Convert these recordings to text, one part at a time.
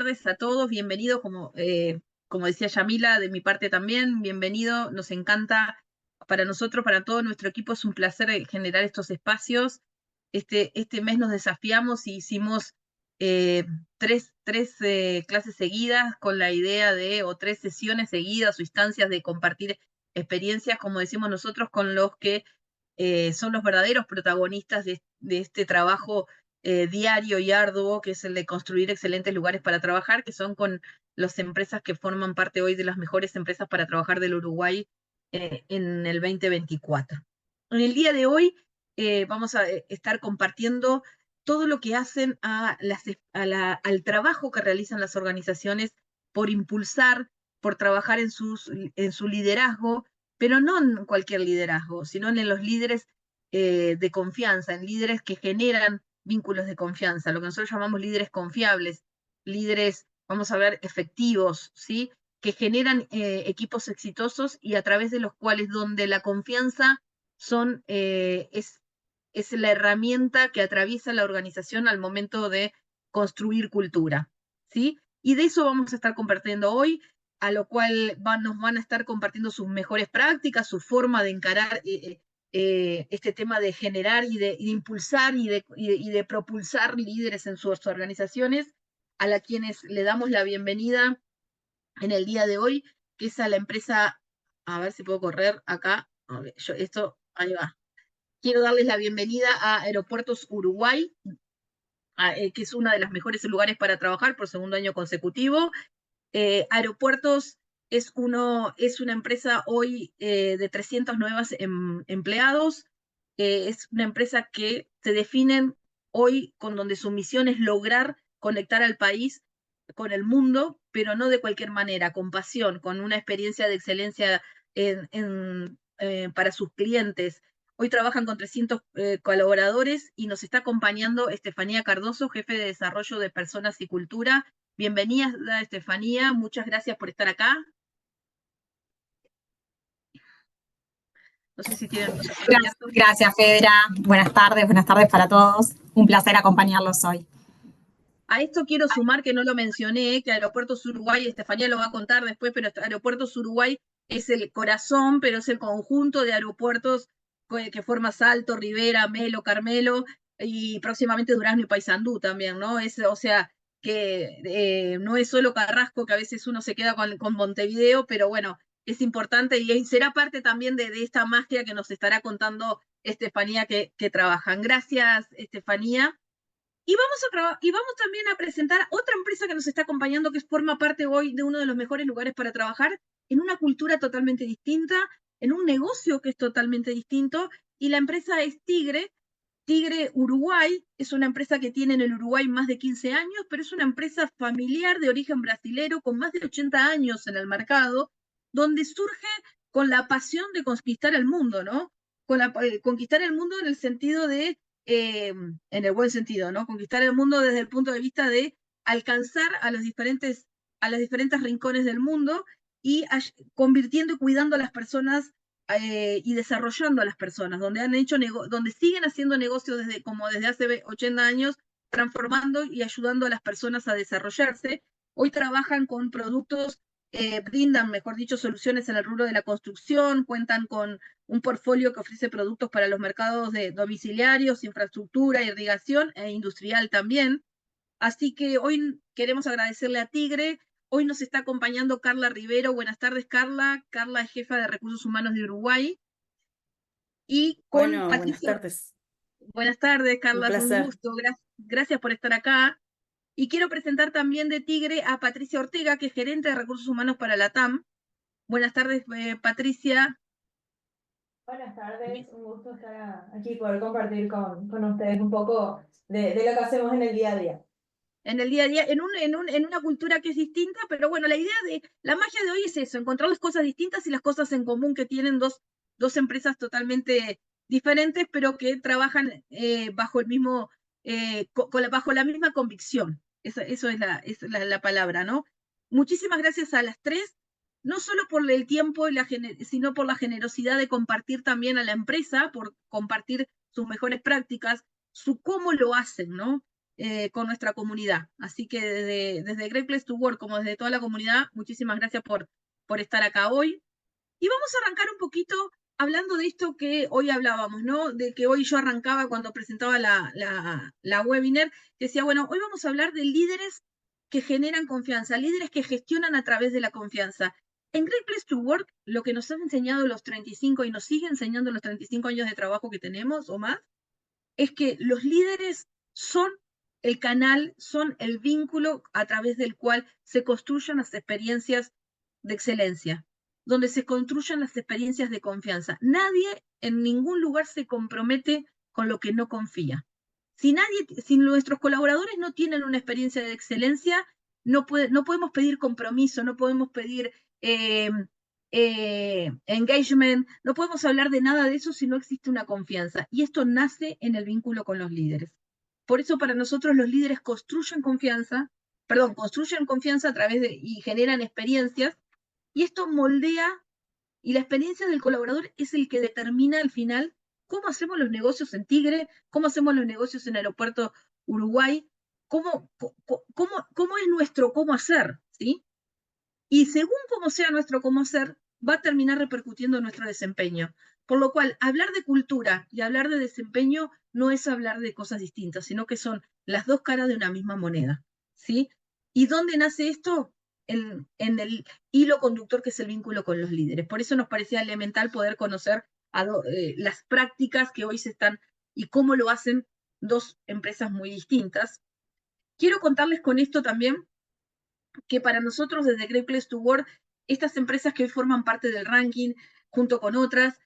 tardes a todos, bienvenidos, como decía Yamila, de mi parte también, bienvenido, nos encanta, para nosotros, para todo nuestro equipo, es un placer generar estos espacios. Este mes nos desafiamos y hicimos tres clases seguidas con la idea o 3 sesiones seguidas o instancias de compartir experiencias, como decimos nosotros, con los que son los verdaderos protagonistas de este trabajo diario y arduo, que es el de construir excelentes lugares para trabajar, que son con las empresas que forman parte hoy de las mejores empresas para trabajar del Uruguay en el 2024. En el día de hoy vamos a estar compartiendo todo lo que hacen al trabajo que realizan las organizaciones por impulsar, por trabajar en su liderazgo, pero no en cualquier liderazgo, sino en los líderes de confianza, en líderes que generan vínculos de confianza, lo que nosotros llamamos líderes confiables, líderes, vamos a ver, efectivos, ¿sí? Que generan equipos exitosos y a través de los cuales donde la confianza es la herramienta que atraviesa la organización al momento de construir cultura, ¿sí? Y de eso vamos a estar compartiendo hoy, a lo cual nos van a estar compartiendo sus mejores prácticas, su forma de encarar este tema de generar y de impulsar y de propulsar líderes en sus organizaciones, a quienes le damos la bienvenida en el día de hoy, que es a la empresa, a ver si puedo correr acá, ahí va. Quiero darles la bienvenida a Aeropuertos Uruguay, que es uno de los mejores lugares para trabajar por segundo año consecutivo. Aeropuertos es una empresa hoy de 300 nuevos empleados. Es una empresa que se definen hoy con donde su misión es lograr conectar al país con el mundo, pero no de cualquier manera, con pasión, con una experiencia de excelencia para sus clientes. Hoy trabajan con 300 colaboradores y nos está acompañando Estefanía Cardoso, jefe de desarrollo de personas y cultura. Bienvenida, Estefanía, muchas gracias por estar acá. No sé si tienen muchas gracias, gracias, Fedra. Buenas tardes para todos. Un placer acompañarlos hoy. A esto quiero sumar, que no lo mencioné, que Aeropuertos Uruguay, Estefanía lo va a contar después, pero Aeropuertos Uruguay es el corazón, pero es el conjunto de aeropuertos que forma Salto, Rivera, Melo, Carmelo, y próximamente Durazno y Paysandú también, ¿no? O sea, que no es solo Carrasco, que a veces uno se queda con Montevideo, pero bueno, es importante y será parte también de esta magia que nos estará contando Estefanía que trabajan. Gracias, Estefanía. Y vamos también a presentar otra empresa que nos está acompañando, que forma parte hoy de uno de los mejores lugares para trabajar, en una cultura totalmente distinta, en un negocio que es totalmente distinto, y la empresa es Tigre. Tigre Uruguay es una empresa que tiene en el Uruguay más de 15 años, pero es una empresa familiar de origen brasilero con más de 80 años en el mercado, donde surge con la pasión de conquistar el mundo, ¿no? Conquistar el mundo en el sentido en el buen sentido, ¿no? Conquistar el mundo desde el punto de vista de alcanzar a los diferentes rincones del mundo y convirtiendo y cuidando a las personas y desarrollando a las personas, donde siguen haciendo negocios desde hace 80 años, transformando y ayudando a las personas a desarrollarse. Hoy trabajan con productos, brindan, mejor dicho, soluciones en el rubro de la construcción, cuentan con un portfolio que ofrece productos para los mercados de domiciliarios, infraestructura, irrigación e industrial también. Así que hoy queremos agradecerle a Tigre. Hoy nos está acompañando Carla Rivero. Buenas tardes, Carla. Carla es jefa de Recursos Humanos de Uruguay. Y con Patricia. Buenas tardes. Buenas tardes, Carla. Un Es un placer. gusto. Gracias por estar acá. Y quiero presentar también de Tigre a Patricia Ortega, que es gerente de Recursos Humanos para la TAM. Buenas tardes, Patricia. Buenas tardes, un gusto estar aquí, poder compartir con ustedes un poco de lo que hacemos en el día a día. En el día a día, en una cultura que es distinta, pero bueno, la magia de hoy es eso, encontrar las cosas distintas y las cosas en común que tienen dos empresas totalmente diferentes, pero que trabajan bajo el mismo, bajo la misma convicción. Eso es la palabra, ¿no? Muchísimas gracias a las tres, no solo por el tiempo, sino por la generosidad de compartir también a la empresa, por compartir sus mejores prácticas, cómo lo hacen, ¿no? con nuestra comunidad. Así que desde Great Place to Work, como desde toda la comunidad, muchísimas gracias por estar acá hoy. Y vamos a arrancar un poquito hablando de esto que hoy hablábamos, ¿no? De que hoy yo arrancaba cuando presentaba la webinar, que decía, bueno, hoy vamos a hablar de líderes que generan confianza, líderes que gestionan a través de la confianza. En Great Place to Work, lo que nos han enseñado los 35 y nos sigue enseñando los 35 años de trabajo que tenemos o más, es que los líderes son el canal, son el vínculo a través del cual se construyen las experiencias de excelencia, donde se construyen las experiencias de confianza. Nadie en ningún lugar se compromete con lo que no confía. Si nuestros colaboradores no tienen una experiencia de excelencia, no podemos pedir compromiso, no podemos pedir engagement, no podemos hablar de nada de eso si no existe una confianza. Y esto nace en el vínculo con los líderes. Por eso para nosotros los líderes construyen confianza a través y generan experiencias, y esto moldea, y la experiencia del colaborador es el que determina al final cómo hacemos los negocios en Tigre, cómo hacemos los negocios en Aeropuerto Uruguay, cómo es nuestro cómo hacer, ¿sí? Y según cómo sea nuestro cómo hacer, va a terminar repercutiendo en nuestro desempeño. Por lo cual, hablar de cultura y hablar de desempeño no es hablar de cosas distintas, sino que son las dos caras de una misma moneda, ¿sí? ¿Y dónde nace esto? En el hilo conductor que es el vínculo con los líderes. Por eso nos parecía elemental poder conocer las prácticas que hoy se están y cómo lo hacen dos empresas muy distintas. Quiero contarles con esto también que para nosotros desde Great Place to Work, estas empresas que hoy forman parte del ranking, junto con otras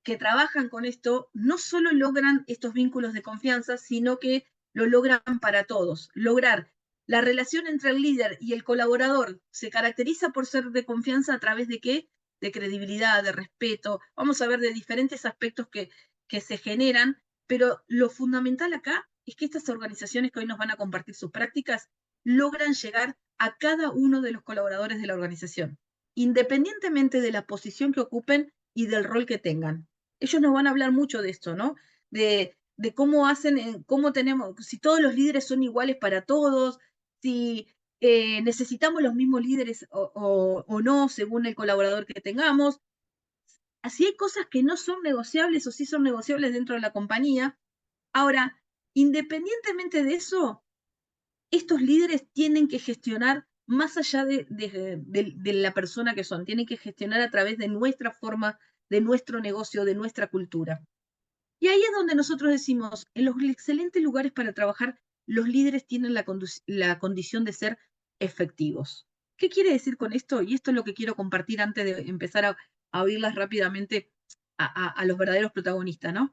que trabajan con esto, no solo logran estos vínculos de confianza, sino que lo logran para todos. Lograr la relación entre el líder y el colaborador se caracteriza por ser de confianza a través de ¿qué? De credibilidad, de respeto. Vamos a ver de diferentes aspectos que se generan, pero lo fundamental acá es que estas organizaciones que hoy nos van a compartir sus prácticas logran llegar a cada uno de los colaboradores de la organización, independientemente de la posición que ocupen y del rol que tengan. Ellos nos van a hablar mucho de esto, ¿no? De cómo hacen, cómo tenemos, si todos los líderes son iguales para todos, si necesitamos los mismos líderes o no, según el colaborador que tengamos. Así hay cosas que no son negociables o sí son negociables dentro de la compañía. Ahora, independientemente de eso, estos líderes tienen que gestionar más allá de la persona que son, tienen que gestionar a través de nuestra forma, de nuestro negocio, de nuestra cultura. Y ahí es donde nosotros decimos, en los excelentes lugares para trabajar, los líderes tienen la condición de ser efectivos. ¿Qué quiere decir con esto? Y esto es lo que quiero compartir antes de empezar a oírlas rápidamente a los verdaderos protagonistas, ¿no?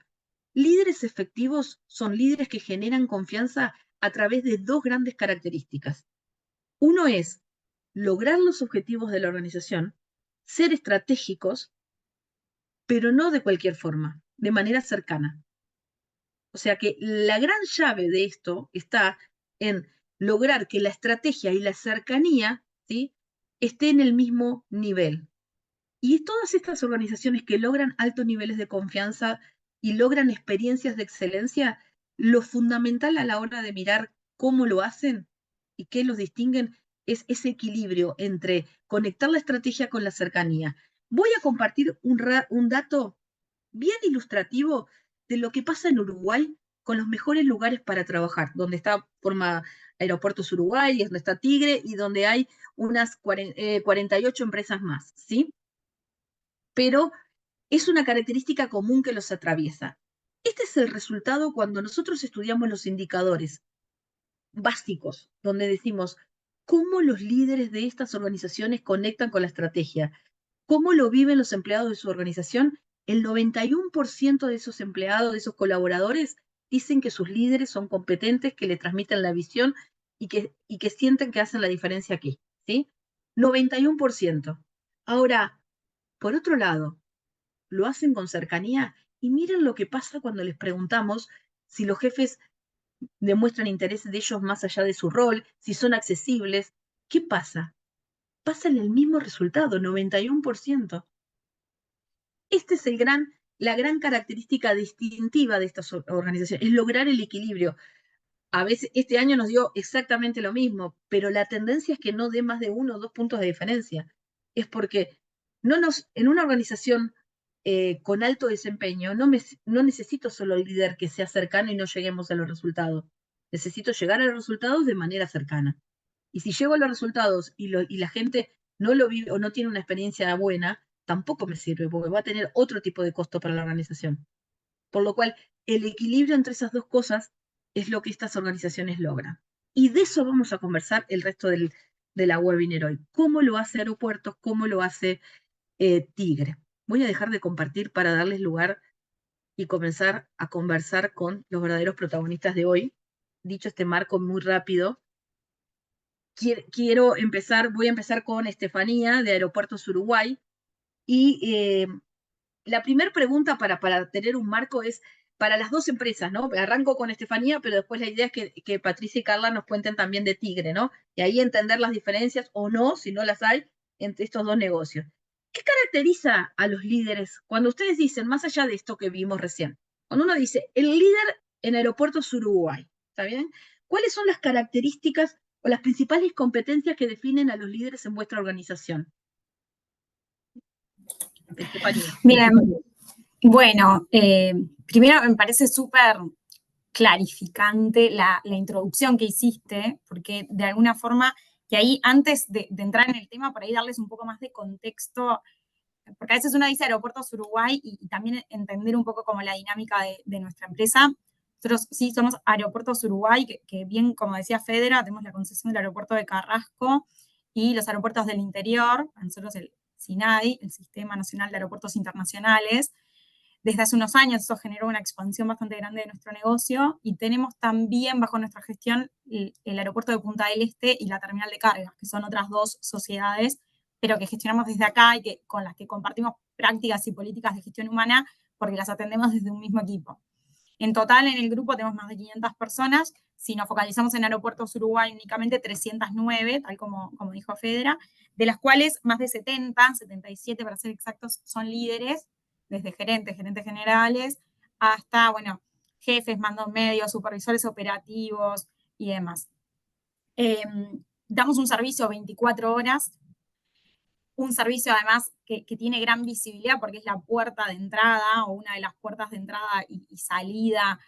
Líderes efectivos son líderes que generan confianza a través de dos grandes características. Uno es lograr los objetivos de la organización, ser estratégicos, pero no de cualquier forma, de manera cercana. O sea que la gran llave de esto está en lograr que la estrategia y la cercanía, ¿sí?, estén en el mismo nivel. Y todas estas organizaciones que logran altos niveles de confianza y logran experiencias de excelencia, lo fundamental a la hora de mirar cómo lo hacen y qué los distinguen es ese equilibrio entre conectar la estrategia con la cercanía. Voy a compartir un dato bien ilustrativo de lo que pasa en Uruguay con los mejores lugares para trabajar, donde forma Aeropuertos Uruguay, donde está Tigre y donde hay unas 48 empresas más, ¿sí? Pero es una característica común que los atraviesa. Este es el resultado cuando nosotros estudiamos los indicadores básicos, donde decimos cómo los líderes de estas organizaciones conectan con la estrategia, cómo lo viven los empleados de su organización. El 91% de esos empleados, de esos colaboradores, dicen que sus líderes son competentes, que le transmiten la visión y que sienten que hacen la diferencia aquí, ¿sí? 91%. Ahora, por otro lado, lo hacen con cercanía y miren lo que pasa cuando les preguntamos si los jefes demuestran interés de ellos más allá de su rol, si son accesibles. ¿Qué pasa? Pasa en el mismo resultado, 91%. Esta es la gran característica distintiva de estas organizaciones, es lograr el equilibrio. a veces este año nos dio exactamente lo mismo, pero la tendencia es que no dé más de 1 o 2 puntos de diferencia. Es porque en una organización con alto desempeño, no necesito solo el líder que sea cercano y no lleguemos a los resultados. Necesito llegar a los resultados de manera cercana. Y si llego a los resultados y la gente no lo vive o no tiene una experiencia buena, tampoco me sirve, porque va a tener otro tipo de costo para la organización. Por lo cual, el equilibrio entre esas dos cosas es lo que estas organizaciones logran. Y de eso vamos a conversar el resto de la webinar hoy. ¿Cómo lo hace Aeropuertos? ¿Cómo lo hace Tigre? Voy a dejar de compartir para darles lugar y comenzar a conversar con los verdaderos protagonistas de hoy. Dicho este marco muy rápido, voy a empezar con Estefanía de Aeropuertos Uruguay. Y la primera pregunta para tener un marco es para las dos empresas, ¿no? Arranco con Estefanía, pero después la idea es que Patricia y Carla nos cuenten también de Tigre, ¿no? Y ahí entender las diferencias o no, si no las hay, entre estos dos negocios. ¿Qué caracteriza a los líderes cuando ustedes dicen, más allá de esto que vimos recién, cuando uno dice, el líder en Aeropuertos Uruguay, ¿está bien? ¿Cuáles son las características o las principales competencias que definen a los líderes en vuestra organización? Estefanía. Bien, bueno, primero me parece súper clarificante la introducción que hiciste, porque de alguna forma, y ahí antes de entrar en el tema, por ahí darles un poco más de contexto, porque a veces uno dice Aeropuertos Uruguay y también entender un poco como la dinámica de nuestra empresa. Nosotros sí somos Aeropuertos Uruguay, que bien, como decía Federa, tenemos la concesión del aeropuerto de Carrasco y los aeropuertos del interior, nosotros el SINAI, el Sistema Nacional de Aeropuertos Internacionales. Desde hace unos años eso generó una expansión bastante grande de nuestro negocio y tenemos también bajo nuestra gestión el aeropuerto de Punta del Este y la terminal de cargas, que son otras dos sociedades, pero que gestionamos desde acá y con las que compartimos prácticas y políticas de gestión humana porque las atendemos desde un mismo equipo. En total, en el grupo tenemos más de 500 personas. Si nos focalizamos en Aeropuertos Uruguay, únicamente 309, tal como dijo Federa, de las cuales más de 77 para ser exactos, son líderes, desde gerentes generales, hasta, bueno, jefes, mandos medios, supervisores operativos y demás. Damos un servicio 24 horas, un servicio además que tiene gran visibilidad porque es la puerta de entrada o una de las puertas de entrada y salida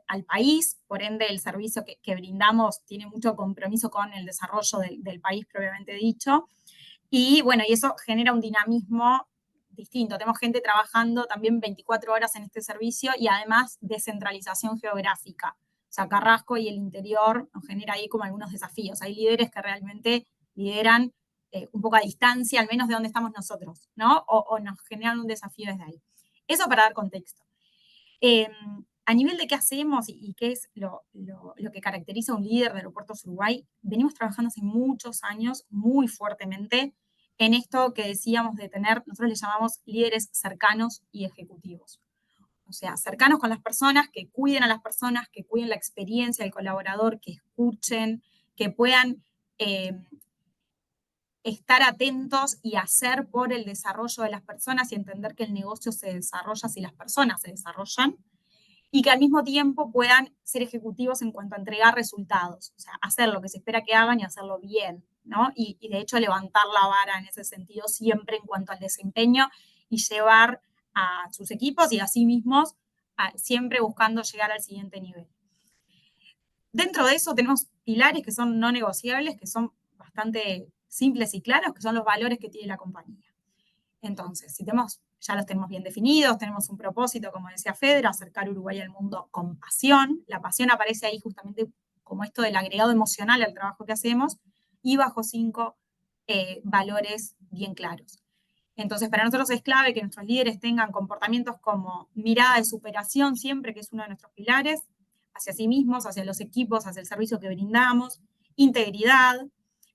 al país, por ende el servicio que brindamos tiene mucho compromiso con el desarrollo del país propiamente dicho, y bueno, y eso genera un dinamismo distinto, tenemos gente trabajando también 24 horas en este servicio y además descentralización geográfica, o sea, Carrasco y el interior nos genera ahí como algunos desafíos, hay líderes que realmente lideran un poco a distancia, al menos de donde estamos nosotros, ¿no? O nos generan un desafío desde ahí. Eso para dar contexto. A nivel de qué hacemos y qué es lo que caracteriza a un líder de Aeropuertos Uruguay, venimos trabajando hace muchos años muy fuertemente en esto que decíamos de tener, nosotros le llamamos líderes cercanos y ejecutivos. O sea, cercanos con las personas, que cuiden a las personas, que cuiden la experiencia del colaborador, que escuchen, que puedan estar atentos y hacer por el desarrollo de las personas y entender que el negocio se desarrolla si las personas se desarrollan, y que al mismo tiempo puedan ser ejecutivos en cuanto a entregar resultados, o sea, hacer lo que se espera que hagan y hacerlo bien, ¿no? Y de hecho levantar la vara en ese sentido siempre en cuanto al desempeño y llevar a sus equipos y a sí mismos siempre buscando llegar al siguiente nivel. Dentro de eso tenemos pilares que son no negociables, que son bastante simples y claros, que son los valores que tiene la compañía. Entonces, si ya los tenemos bien definidos, tenemos un propósito, como decía Fedra, acercar Uruguay al mundo con pasión. La pasión aparece ahí justamente como esto del agregado emocional al trabajo que hacemos, y bajo 5 valores bien claros. Entonces, para nosotros es clave que nuestros líderes tengan comportamientos como mirada de superación siempre, que es uno de nuestros pilares, hacia sí mismos, hacia los equipos, hacia el servicio que brindamos, integridad,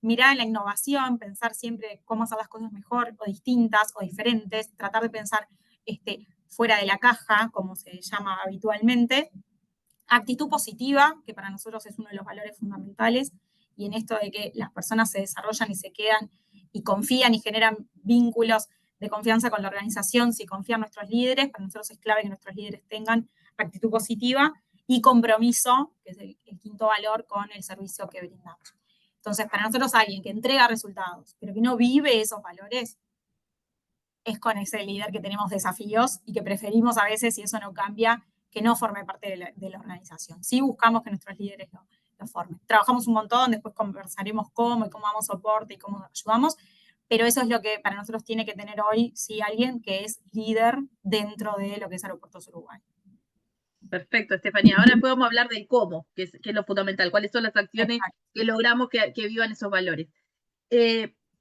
mirar en la innovación, pensar siempre cómo hacer las cosas mejor o distintas o diferentes, tratar de pensar fuera de la caja, como se llama habitualmente. Actitud positiva, que para nosotros es uno de los valores fundamentales, y en esto de que las personas se desarrollan y se quedan y confían y generan vínculos de confianza con la organización, si confían nuestros líderes, para nosotros es clave que nuestros líderes tengan actitud positiva y compromiso, que es el aportó valor con el servicio que brindamos. Entonces, para nosotros alguien que entrega resultados, pero que no vive esos valores, es con ese líder que tenemos desafíos y que preferimos a veces, si eso no cambia, que no forme parte de la organización. Sí buscamos que nuestros líderes lo formen. Trabajamos un montón, después conversaremos cómo y cómo damos soporte y cómo ayudamos, pero eso es lo que para nosotros tiene que tener hoy, sí, alguien que es líder dentro de lo que es Aeropuertos Uruguay. Perfecto, Estefanía. Ahora podemos hablar del cómo, que es lo fundamental. ¿Cuáles son las acciones Exacto. que logramos que vivan esos valores?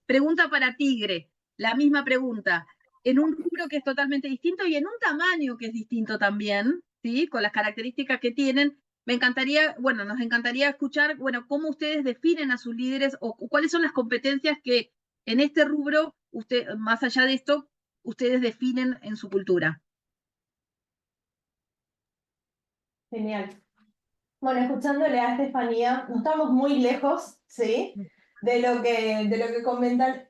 Pregunta para Tigre, la misma pregunta. En un rubro que es totalmente distinto y en un tamaño que es distinto también, ¿sí? Con las características que tienen, nos encantaría escuchar, cómo ustedes definen a sus líderes o cuáles son las competencias que en este rubro, más allá de esto, ustedes definen en su cultura. Genial. Bueno, escuchándole a Estefanía, no estamos muy lejos, ¿sí? De lo que comentan.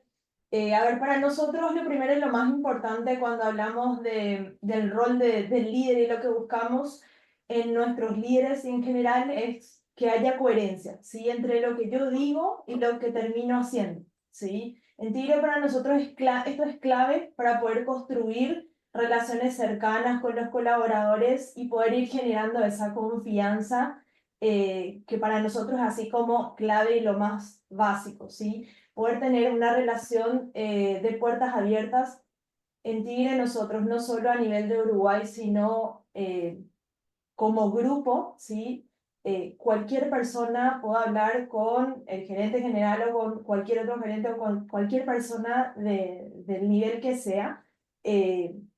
A ver, para nosotros lo primero y lo más importante cuando hablamos del rol del líder y lo que buscamos en nuestros líderes en general es que haya coherencia, ¿sí? Entre lo que yo digo y lo que termino haciendo, ¿sí? En Tigre para nosotros esto es clave para poder construir relaciones cercanas con los colaboradores y poder ir generando esa confianza que para nosotros es así como clave y lo más básico, ¿sí? Poder tener una relación de puertas abiertas en Tigre nosotros, no solo a nivel de Uruguay, sino como grupo, ¿sí? Cualquier persona puede hablar con el gerente general o con cualquier otro gerente o con cualquier persona del nivel que sea,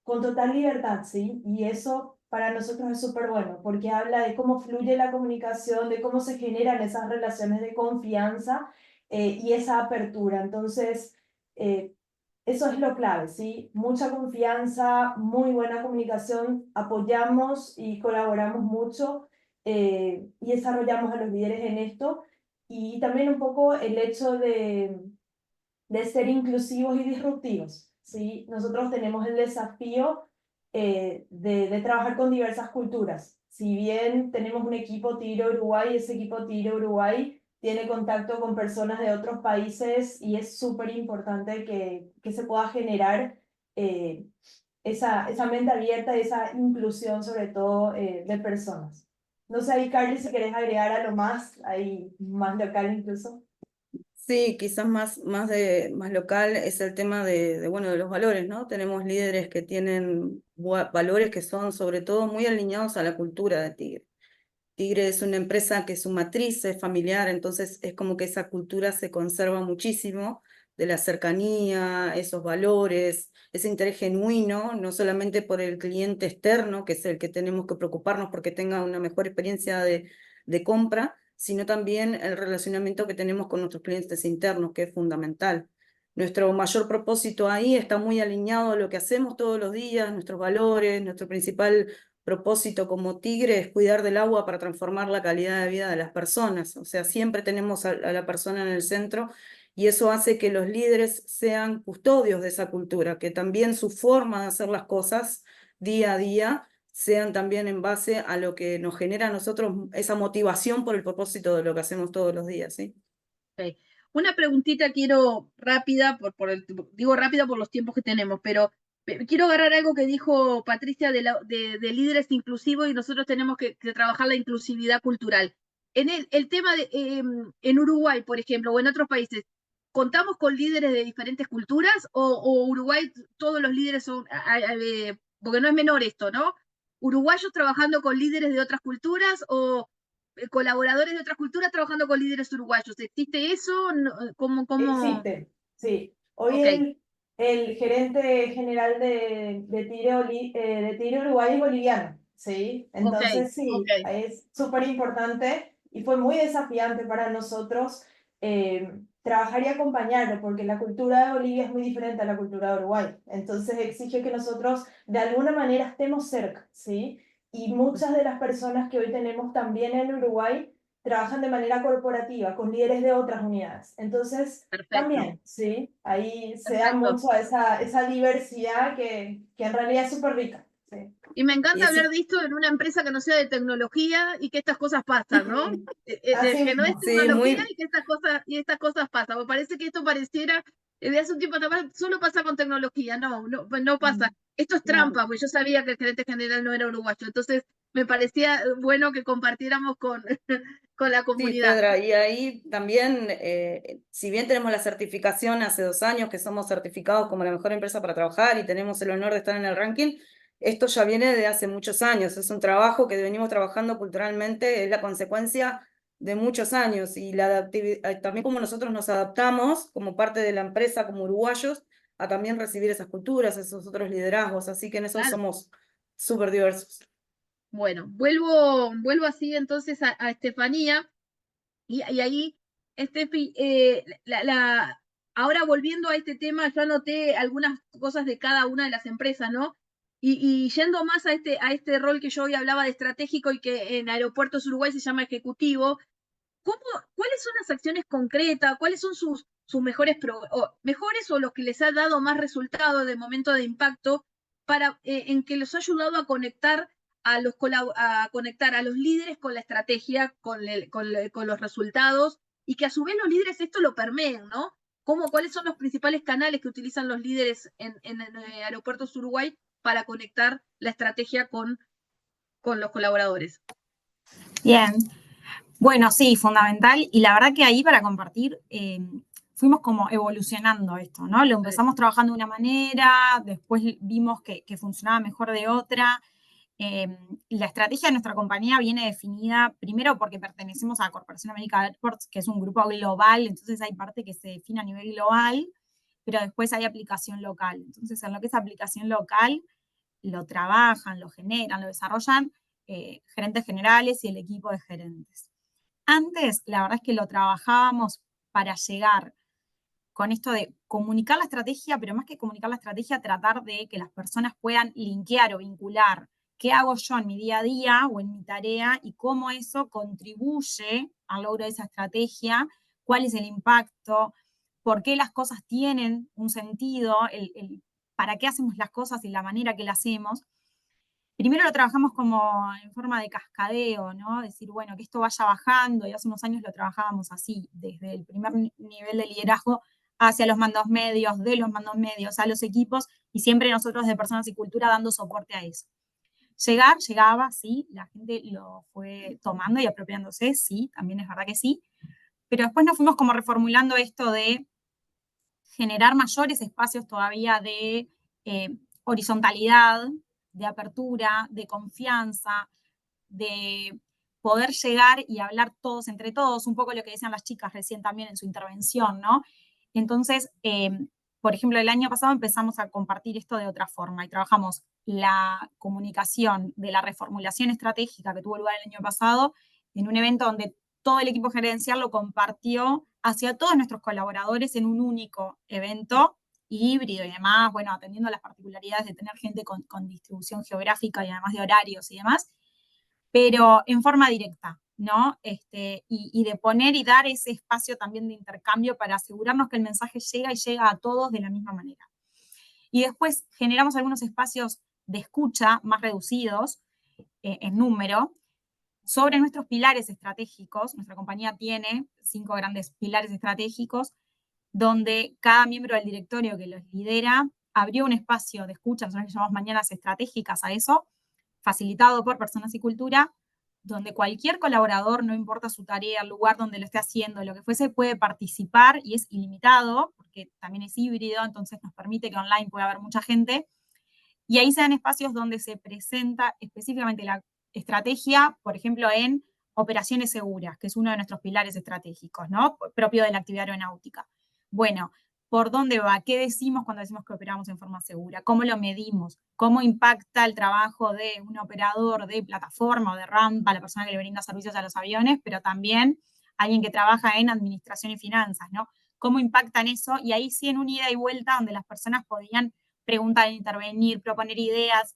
con total libertad, ¿sí? Y eso para nosotros es súper bueno, porque habla de cómo fluye la comunicación, de cómo se generan esas relaciones de confianza y esa apertura. Entonces, eso es lo clave, ¿sí? Mucha confianza, muy buena comunicación, apoyamos y colaboramos mucho y desarrollamos a los líderes en esto. Y también un poco el hecho de ser inclusivos y disruptivos, ¿sí? Nosotros tenemos el desafío de trabajar con diversas culturas. Si bien tenemos un equipo Tigre Uruguay, ese equipo Tigre Uruguay tiene contacto con personas de otros países y es súper importante que se pueda generar esa mente abierta y esa inclusión sobre todo de personas. No sé, ahí Carly, si querés agregar a lo más, ahí más local incluso. Sí, quizás más local es el tema de los valores, ¿no? Tenemos líderes que tienen valores que son sobre todo muy alineados a la cultura de Tigre. Tigre es una empresa que su matriz es familiar, entonces es como que esa cultura se conserva muchísimo de la cercanía, esos valores, ese interés genuino, no solamente por el cliente externo, que es el que tenemos que preocuparnos porque tenga una mejor experiencia de compra, sino también el relacionamiento que tenemos con nuestros clientes internos, que es fundamental. Nuestro mayor propósito ahí está muy alineado a lo que hacemos todos los días, nuestros valores, nuestro principal propósito como Tigre es cuidar del agua para transformar la calidad de vida de las personas. O sea, siempre tenemos a la persona en el centro y eso hace que los líderes sean custodios de esa cultura, que también su forma de hacer las cosas día a día sean también en base a lo que nos genera a nosotros esa motivación por el propósito de lo que hacemos todos los días, ¿sí? Okay. Una preguntita quiero rápida, digo rápida por los tiempos que tenemos, pero quiero agarrar algo que dijo Patricia de líderes inclusivos y nosotros tenemos que trabajar la inclusividad cultural. En el tema en Uruguay, por ejemplo, o en otros países, ¿contamos con líderes de diferentes culturas o Uruguay todos los líderes son, porque no es menor esto, ¿no? ¿Uruguayos trabajando con líderes de otras culturas o colaboradores de otras culturas trabajando con líderes uruguayos? ¿Existe eso? ¿Cómo? Existe, sí. Hoy Okay. el gerente general de Tigre Uruguay es boliviano, ¿sí? Okay. Entonces sí, Okay. es súper importante y fue muy desafiante para nosotros trabajar y acompañarlo, porque la cultura de Bolivia es muy diferente a la cultura de Uruguay. Entonces exige que nosotros de alguna manera estemos cerca, ¿sí? Y muchas de las personas que hoy tenemos también en Uruguay trabajan de manera corporativa con líderes de otras unidades. Entonces, Perfecto. también, ¿sí? Ahí se da Perfecto. mucho esa diversidad que en realidad es súper rica. Sí. Y me encanta Y hablar de esto en una empresa que no sea de tecnología y que estas cosas pasan, ¿no? Así Que no es mismo. Sí, tecnología y que estas cosas pasan. Me parece que esto pareciera, de hace un tiempo atrás, solo pasa con tecnología. No pasa. Esto es no. trampa, porque yo sabía que el gerente general no era uruguayo. Entonces, me parecía bueno que compartiéramos con, con la Sí, comunidad. Pedra, y ahí también, si bien tenemos la certificación hace 2 años que somos certificados como la mejor empresa para trabajar y tenemos el honor de estar en el ranking, esto ya viene de hace muchos años, es un trabajo que venimos trabajando culturalmente, es la consecuencia de muchos años y también como nosotros nos adaptamos como parte de la empresa, como uruguayos, a también recibir esas culturas, esos otros liderazgos, así que en eso Claro. somos súper diversos. Bueno, vuelvo así entonces a Estefanía. Y ahí, Estefi, ahora volviendo a este tema, yo anoté algunas cosas de cada una de las empresas, ¿no? Y yendo más a este rol que yo hoy hablaba de estratégico y que en Aeropuertos Uruguay se llama ejecutivo, ¿cuáles son las acciones concretas? ¿Cuáles son sus mejores o los que les ha dado más resultado de momento de impacto en que los ha ayudado a conectar a los líderes con la estrategia, con los resultados, y que a su vez los líderes esto lo permeen, ¿no? ¿Cuáles son los principales canales que utilizan los líderes en Aeropuertos Uruguay para conectar la estrategia con los colaboradores? Bien, bueno, sí, fundamental. Y la verdad que ahí para compartir, fuimos como evolucionando esto, ¿no? Lo empezamos trabajando de una manera, después vimos que funcionaba mejor de otra. La estrategia de nuestra compañía viene definida primero porque pertenecemos a la Corporación América Airports, que es un grupo global, entonces hay parte que se define a nivel global, pero después hay aplicación local. Entonces, en lo que es aplicación local, lo trabajan, lo generan, lo desarrollan gerentes generales y el equipo de gerentes. Antes, la verdad es que lo trabajábamos para llegar con esto de comunicar la estrategia, pero más que comunicar la estrategia, tratar de que las personas puedan linkear o vincular qué hago yo en mi día a día o en mi tarea y cómo eso contribuye al logro de esa estrategia, cuál es el impacto, por qué las cosas tienen un sentido, para qué hacemos las cosas y la manera que las hacemos. Primero lo trabajamos como en forma de cascadeo, ¿no? Decir, bueno, que esto vaya bajando, y hace unos años lo trabajábamos así, desde el primer nivel de liderazgo hacia los mandos medios, de los mandos medios a los equipos, y siempre nosotros de Personas y Cultura dando soporte a eso. Llegaba, sí, la gente lo fue tomando y apropiándose, sí, también es verdad que sí, pero después nos fuimos como reformulando esto de generar mayores espacios todavía de horizontalidad, de apertura, de confianza, de poder llegar y hablar todos entre todos, un poco lo que decían las chicas recién también en su intervención, ¿no? Entonces, por ejemplo, el año pasado empezamos a compartir esto de otra forma y trabajamos la comunicación de la reformulación estratégica que tuvo lugar el año pasado en un evento donde todo el equipo gerencial lo compartió hacia todos nuestros colaboradores en un único evento híbrido y demás, bueno, atendiendo las particularidades de tener gente con distribución geográfica y además de horarios y demás, pero en forma directa, ¿no? Y de poner y dar ese espacio también de intercambio para asegurarnos que el mensaje llega y llega a todos de la misma manera. Y después generamos algunos espacios de escucha más reducidos en número sobre nuestros pilares estratégicos. Nuestra compañía tiene 5 grandes pilares estratégicos donde cada miembro del directorio que los lidera abrió un espacio de escucha, nosotros le llamamos mañanas estratégicas a eso, facilitado por Personas y Cultura, donde cualquier colaborador, no importa su tarea, el lugar donde lo esté haciendo, lo que fuese, puede participar y es ilimitado, porque también es híbrido, entonces nos permite que online pueda haber mucha gente. Y ahí se dan espacios donde se presenta específicamente la estrategia, por ejemplo, en operaciones seguras, que es uno de nuestros pilares estratégicos, ¿no? Propio de la actividad aeronáutica. Bueno, ¿por dónde va? ¿Qué decimos cuando decimos que operamos en forma segura? ¿Cómo lo medimos? ¿Cómo impacta el trabajo de un operador de plataforma o de rampa, la persona que le brinda servicios a los aviones, pero también alguien que trabaja en administración y finanzas, ¿no? ¿Cómo impactan eso? Y ahí sí en un ida y vuelta donde las personas podían preguntar, intervenir, proponer ideas.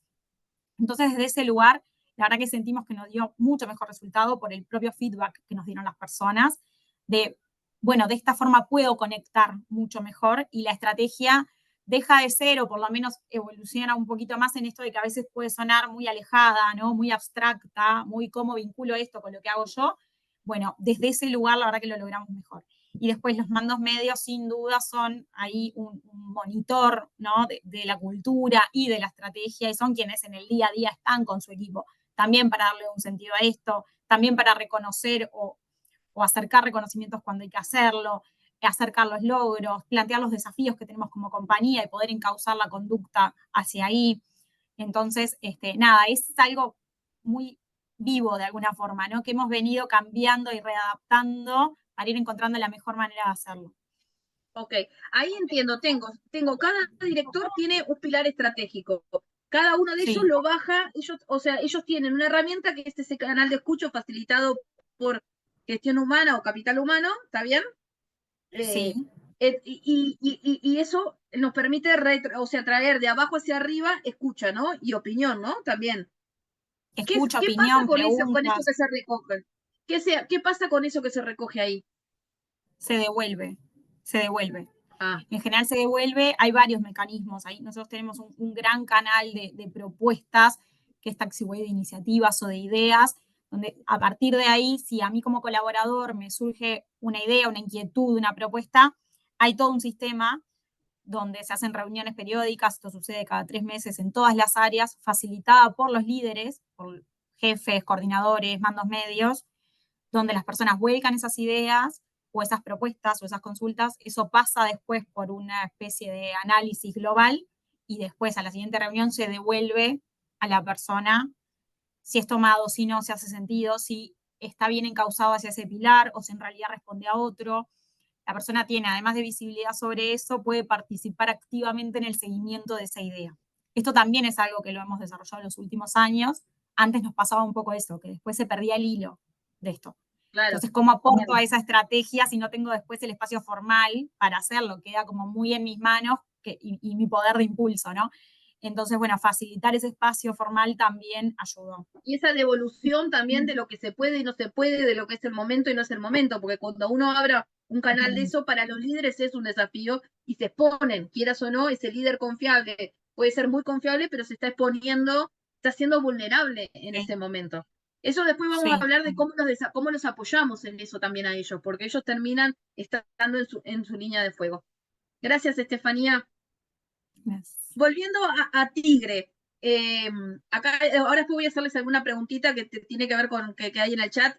Entonces, desde ese lugar, la verdad que sentimos que nos dio mucho mejor resultado por el propio feedback que nos dieron las personas, de, bueno, de esta forma puedo conectar mucho mejor y la estrategia deja de ser, o por lo menos evoluciona un poquito más en esto de que a veces puede sonar muy alejada, ¿no? Muy abstracta, muy cómo vinculo esto con lo que hago yo. Bueno, desde ese lugar la verdad que lo logramos mejor. Y después los mandos medios sin duda son ahí un monitor, ¿no? de la cultura y de la estrategia, y son quienes en el día a día están con su equipo, también para darle un sentido a esto, también para reconocer o acercar reconocimientos cuando hay que hacerlo, acercar los logros, plantear los desafíos que tenemos como compañía y poder encauzar la conducta hacia ahí. Entonces, nada, es algo muy vivo de alguna forma, ¿no? Que hemos venido cambiando y readaptando para ir encontrando la mejor manera de hacerlo. Ok, ahí entiendo, cada director tiene un pilar estratégico. Cada uno de ellos Sí. lo baja, ellos tienen una herramienta que es ese canal de escucha facilitado por gestión humana o capital humano, ¿está bien? Sí. Y eso nos permite traer de abajo hacia arriba escucha, ¿no? Y opinión, ¿no? También. Escucha, ¿Qué pasa opinión, con eso preguntas, que se recoge? ¿Qué pasa con eso que se recoge ahí? se devuelve, se devuelve. Ah, En general se devuelve, hay varios mecanismos. Ahí nosotros tenemos un gran canal de propuestas, que es Taxiway de iniciativas o de ideas, donde a partir de ahí, si a mí como colaborador me surge una idea, una inquietud, una propuesta, hay todo un sistema donde se hacen reuniones periódicas, esto sucede cada 3 meses en todas las áreas, facilitada por los líderes, por jefes, coordinadores, mandos medios, donde las personas vuelcan esas ideas o esas propuestas o esas consultas, eso pasa después por una especie de análisis global y después a la siguiente reunión se devuelve a la persona si es tomado, si no, si hace sentido, si está bien encauzado hacia ese pilar o si en realidad responde a otro. La persona tiene, además de visibilidad sobre eso, puede participar activamente en el seguimiento de esa idea. Esto también es algo que lo hemos desarrollado en los últimos años. Antes nos pasaba un poco eso, que después se perdía el hilo de esto. claro. Entonces, ¿cómo aporto a esa estrategia si no tengo después el espacio formal para hacerlo? Queda como muy en mis manos y mi poder de impulso, ¿no? Entonces, bueno, facilitar ese espacio formal también ayudó. Y esa devolución también de lo que se puede y no se puede, de lo que es el momento y no es el momento, porque cuando uno abra un canal de eso, para los líderes es un desafío y se exponen, quieras o no, ese líder confiable puede ser muy confiable, pero se está exponiendo, está siendo vulnerable en Sí. ese momento. Eso después vamos a Sí. hablar de cómo los apoyamos en eso también a ellos, porque ellos terminan estando en su línea de fuego. Gracias, Estefanía. Yes. Volviendo a Tigre, acá ahora después voy a hacerles alguna preguntita que tiene que ver con que hay en el chat,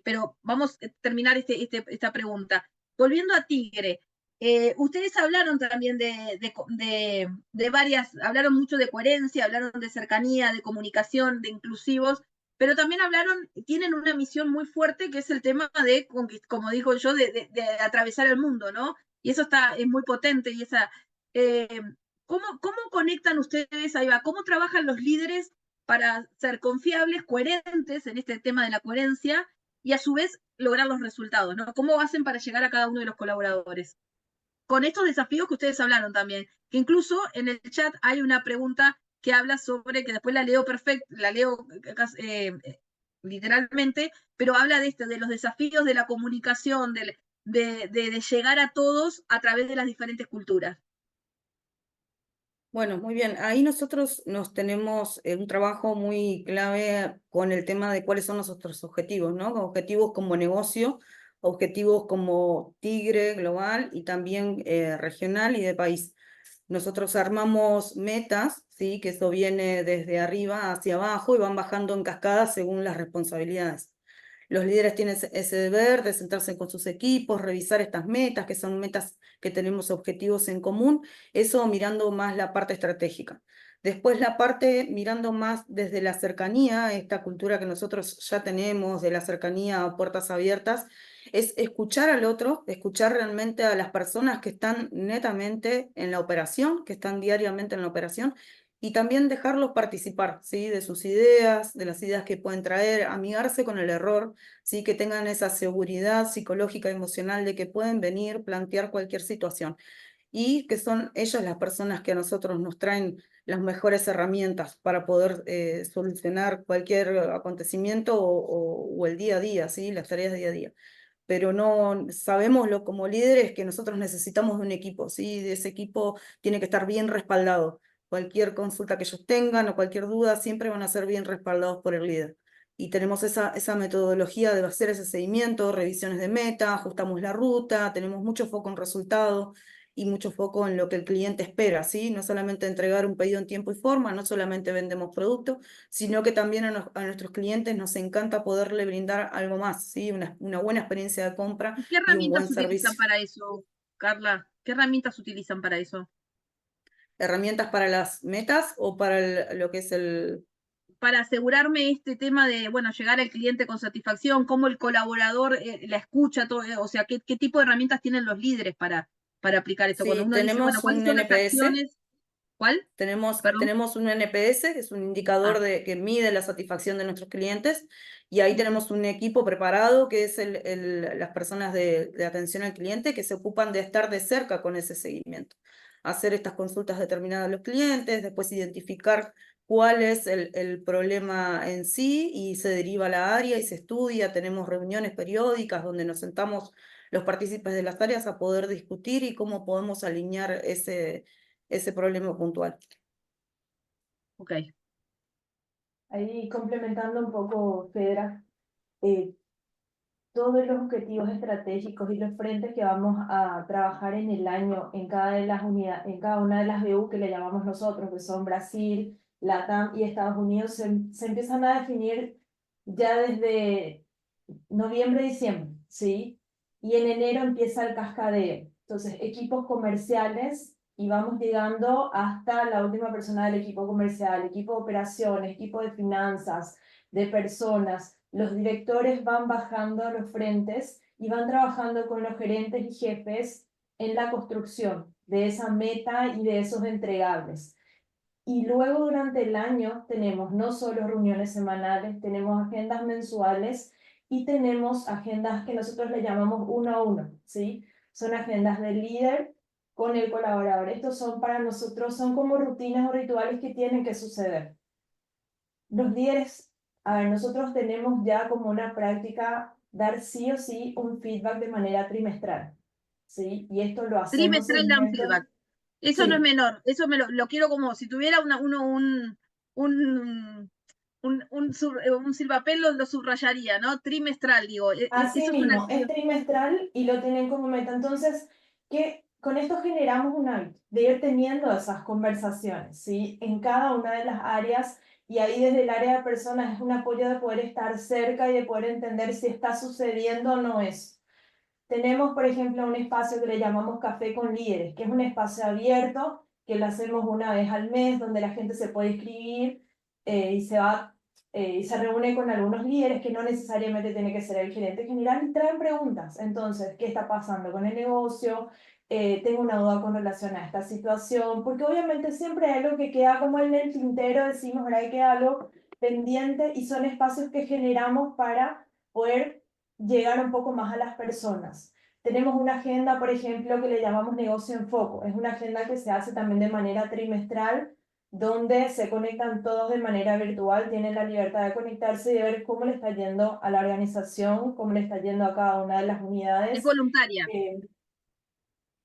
pero vamos a terminar esta pregunta. Volviendo a Tigre, ustedes hablaron también de varias, hablaron mucho de coherencia, hablaron de cercanía, de comunicación, de inclusivos, pero también tienen una misión muy fuerte que es el tema de, como dijo yo, de atravesar el mundo, ¿no? Y eso es muy potente y esa... Eh, ¿Cómo conectan ustedes, ahí va, cómo trabajan los líderes para ser confiables, coherentes en este tema de la coherencia y a su vez lograr los resultados, ¿no? ¿Cómo hacen para llegar a cada uno de los colaboradores? Con estos desafíos que ustedes hablaron también, que incluso en el chat hay una pregunta que habla sobre, que después la leo literalmente, pero habla de los desafíos de la comunicación, de llegar a todos a través de las diferentes culturas. Bueno, muy bien. Ahí nosotros nos tenemos un trabajo muy clave con el tema de cuáles son nuestros objetivos, ¿no? Objetivos como negocio, objetivos como Tigre global y también regional y de país. Nosotros armamos metas, ¿sí? Que eso viene desde arriba hacia abajo y van bajando en cascada según las responsabilidades. Los líderes tienen ese deber de sentarse con sus equipos, revisar estas metas, que son metas que tenemos objetivos en común, eso mirando más la parte estratégica. Después la parte mirando más desde la cercanía, esta cultura que nosotros ya tenemos de la cercanía a puertas abiertas, es escuchar al otro, escuchar realmente a las personas que están netamente en la operación, que están diariamente en la operación, y también dejarlos participar, ¿sí? De sus ideas, de las ideas que pueden traer, amigarse con el error, ¿sí? Que tengan esa seguridad psicológica, emocional de que pueden venir, plantear cualquier situación y que son ellas las personas que a nosotros nos traen las mejores herramientas para poder solucionar cualquier acontecimiento o el día a día, ¿sí? Las tareas día a día. pero no sabemos como líderes que nosotros necesitamos de un equipo, ¿sí? De ese equipo tiene que estar bien respaldado. Cualquier consulta que ellos tengan o cualquier duda siempre van a ser bien respaldados por el líder. Y tenemos esa metodología de hacer ese seguimiento, revisiones de meta, ajustamos la ruta, tenemos mucho foco en resultados y mucho foco en lo que el cliente espera, ¿sí? No solamente entregar un pedido en tiempo y forma, no solamente vendemos productos, sino que también a nuestros clientes nos encanta poderle brindar algo más, ¿sí? Una buena experiencia de compra ¿Y qué y un buen herramientas utilizan servicio. para eso, Carla? ¿Qué herramientas utilizan para eso? ¿Herramientas para las metas o para lo que es el... Para asegurarme este tema de, bueno, llegar al cliente con satisfacción, cómo el colaborador la escucha, todo, o sea, qué tipo de herramientas tienen los líderes para aplicar esto. Cuando Sí, uno dice, bueno, tenemos ¿cuáles un son las NPS. acciones? ¿Cuál? Perdón. Tenemos un NPS, que es un indicador Ah, que mide la satisfacción de nuestros clientes, y ahí tenemos un equipo preparado, que es las personas de atención al cliente, que se ocupan de estar de cerca con ese seguimiento. Hacer estas consultas determinadas a los clientes, después identificar cuál es el problema en sí, y se deriva a la área y se estudia. Tenemos reuniones periódicas donde nos sentamos los partícipes de las áreas a poder discutir y cómo podemos alinear ese problema puntual. ok. Ahí complementando un poco, Fedra, eh, todos los objetivos estratégicos y los frentes que vamos a trabajar en el año en cada de las unidades, en cada una de las BU que le llamamos nosotros, que son Brasil, LATAM y Estados Unidos, se empiezan a definir ya desde noviembre, diciembre, ¿sí? Y en enero empieza el cascadeo. Entonces, equipos comerciales y vamos llegando hasta la última persona del equipo comercial, equipo de operaciones, equipo de finanzas, de personas. Los directores van bajando los frentes y van trabajando con los gerentes y jefes en la construcción de esa meta y de esos entregables. Y luego durante el año tenemos no solo reuniones semanales, tenemos agendas mensuales y tenemos agendas que nosotros le llamamos uno a uno, ¿sí? Son agendas del líder con el colaborador. Estos son para nosotros, son como rutinas o rituales que tienen que suceder. Los líderes, a ver, nosotros tenemos ya como una práctica dar sí o sí un feedback de manera trimestral, ¿sí? Y esto lo hacemos Trimestral dan segmentos, feedback. Eso no es sí. menor, eso lo quiero como si tuviera un, un silbapel lo subrayaría, ¿no? Trimestral, digo. Así Eso es una mismo, es acción. trimestral y lo tienen como meta. Entonces, que con esto generamos un hábito de ir teniendo esas conversaciones, ¿sí? En cada una de las áreas, y ahí desde el área de personas es un apoyo de poder estar cerca y de poder entender si está sucediendo o no es. Tenemos, por ejemplo, un espacio que le llamamos Café con Líderes, que es un espacio abierto, que lo hacemos una vez al mes, donde la gente se puede inscribir y se reúne con algunos líderes, que no necesariamente tiene que ser el gerente general, y traen preguntas. Entonces, ¿qué está pasando con el negocio? Tengo una duda con relación a esta situación, porque obviamente siempre hay algo que queda como en el tintero, decimos, ahora hay que algo pendiente, y son espacios que generamos para poder llegar un poco más a las personas. Tenemos una agenda, por ejemplo, que le llamamos Negocio en Foco. Es una agenda que se hace también de manera trimestral, donde se conectan todos de manera virtual, tienen la libertad de conectarse y de ver cómo le está yendo a la organización, cómo le está yendo a cada una de las Es unidades. voluntaria.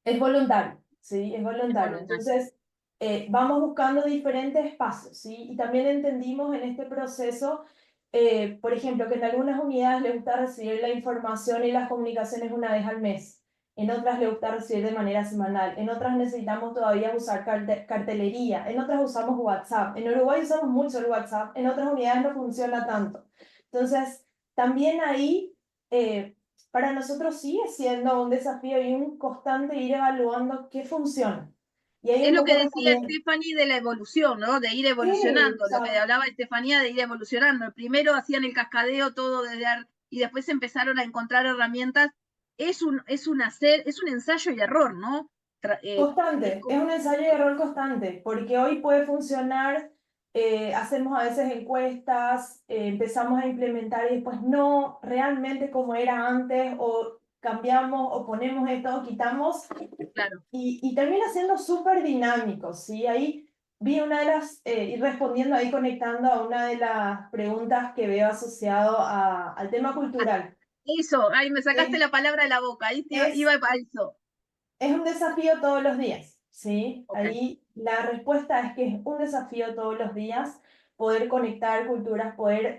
Es voluntario, ¿sí? Es Es voluntario. voluntaria. Entonces, vamos buscando diferentes espacios, ¿sí? Y también entendimos en este proceso, por ejemplo, que en algunas unidades les gusta recibir la información y las comunicaciones una vez al mes. En otras les gusta recibir de manera semanal. En otras necesitamos todavía usar cartelería. En otras usamos WhatsApp. En Uruguay usamos mucho el WhatsApp. En otras unidades no funciona tanto. Entonces, también ahí... para nosotros sigue siendo un desafío y un constante ir evaluando qué funciona. Y hay Es un lo poco que decía también, Stephanie de la evolución, ¿no? De ir sí, o evolucionando, lo que sea, hablaba Estefanía de ir evolucionando. Primero hacían el cascadeo todo y después empezaron a encontrar herramientas. Es un ensayo y error, ¿no? Es constante, es un ensayo y error constante, porque hoy puede funcionar, hacemos a veces encuestas, empezamos a implementar y después no realmente como era antes, o cambiamos, o ponemos esto, o quitamos, claro. y termina siendo súper dinámico, ¿sí? Ahí vi una de las, y respondiendo ahí, conectando a una de las preguntas que veo asociado al tema cultural. Eso, ahí me sacaste Es, la palabra de la boca, ahí es, iba a eso. es un desafío todos los días, ¿sí? Ok. Ahí la respuesta es que es un desafío todos los días poder conectar culturas, poder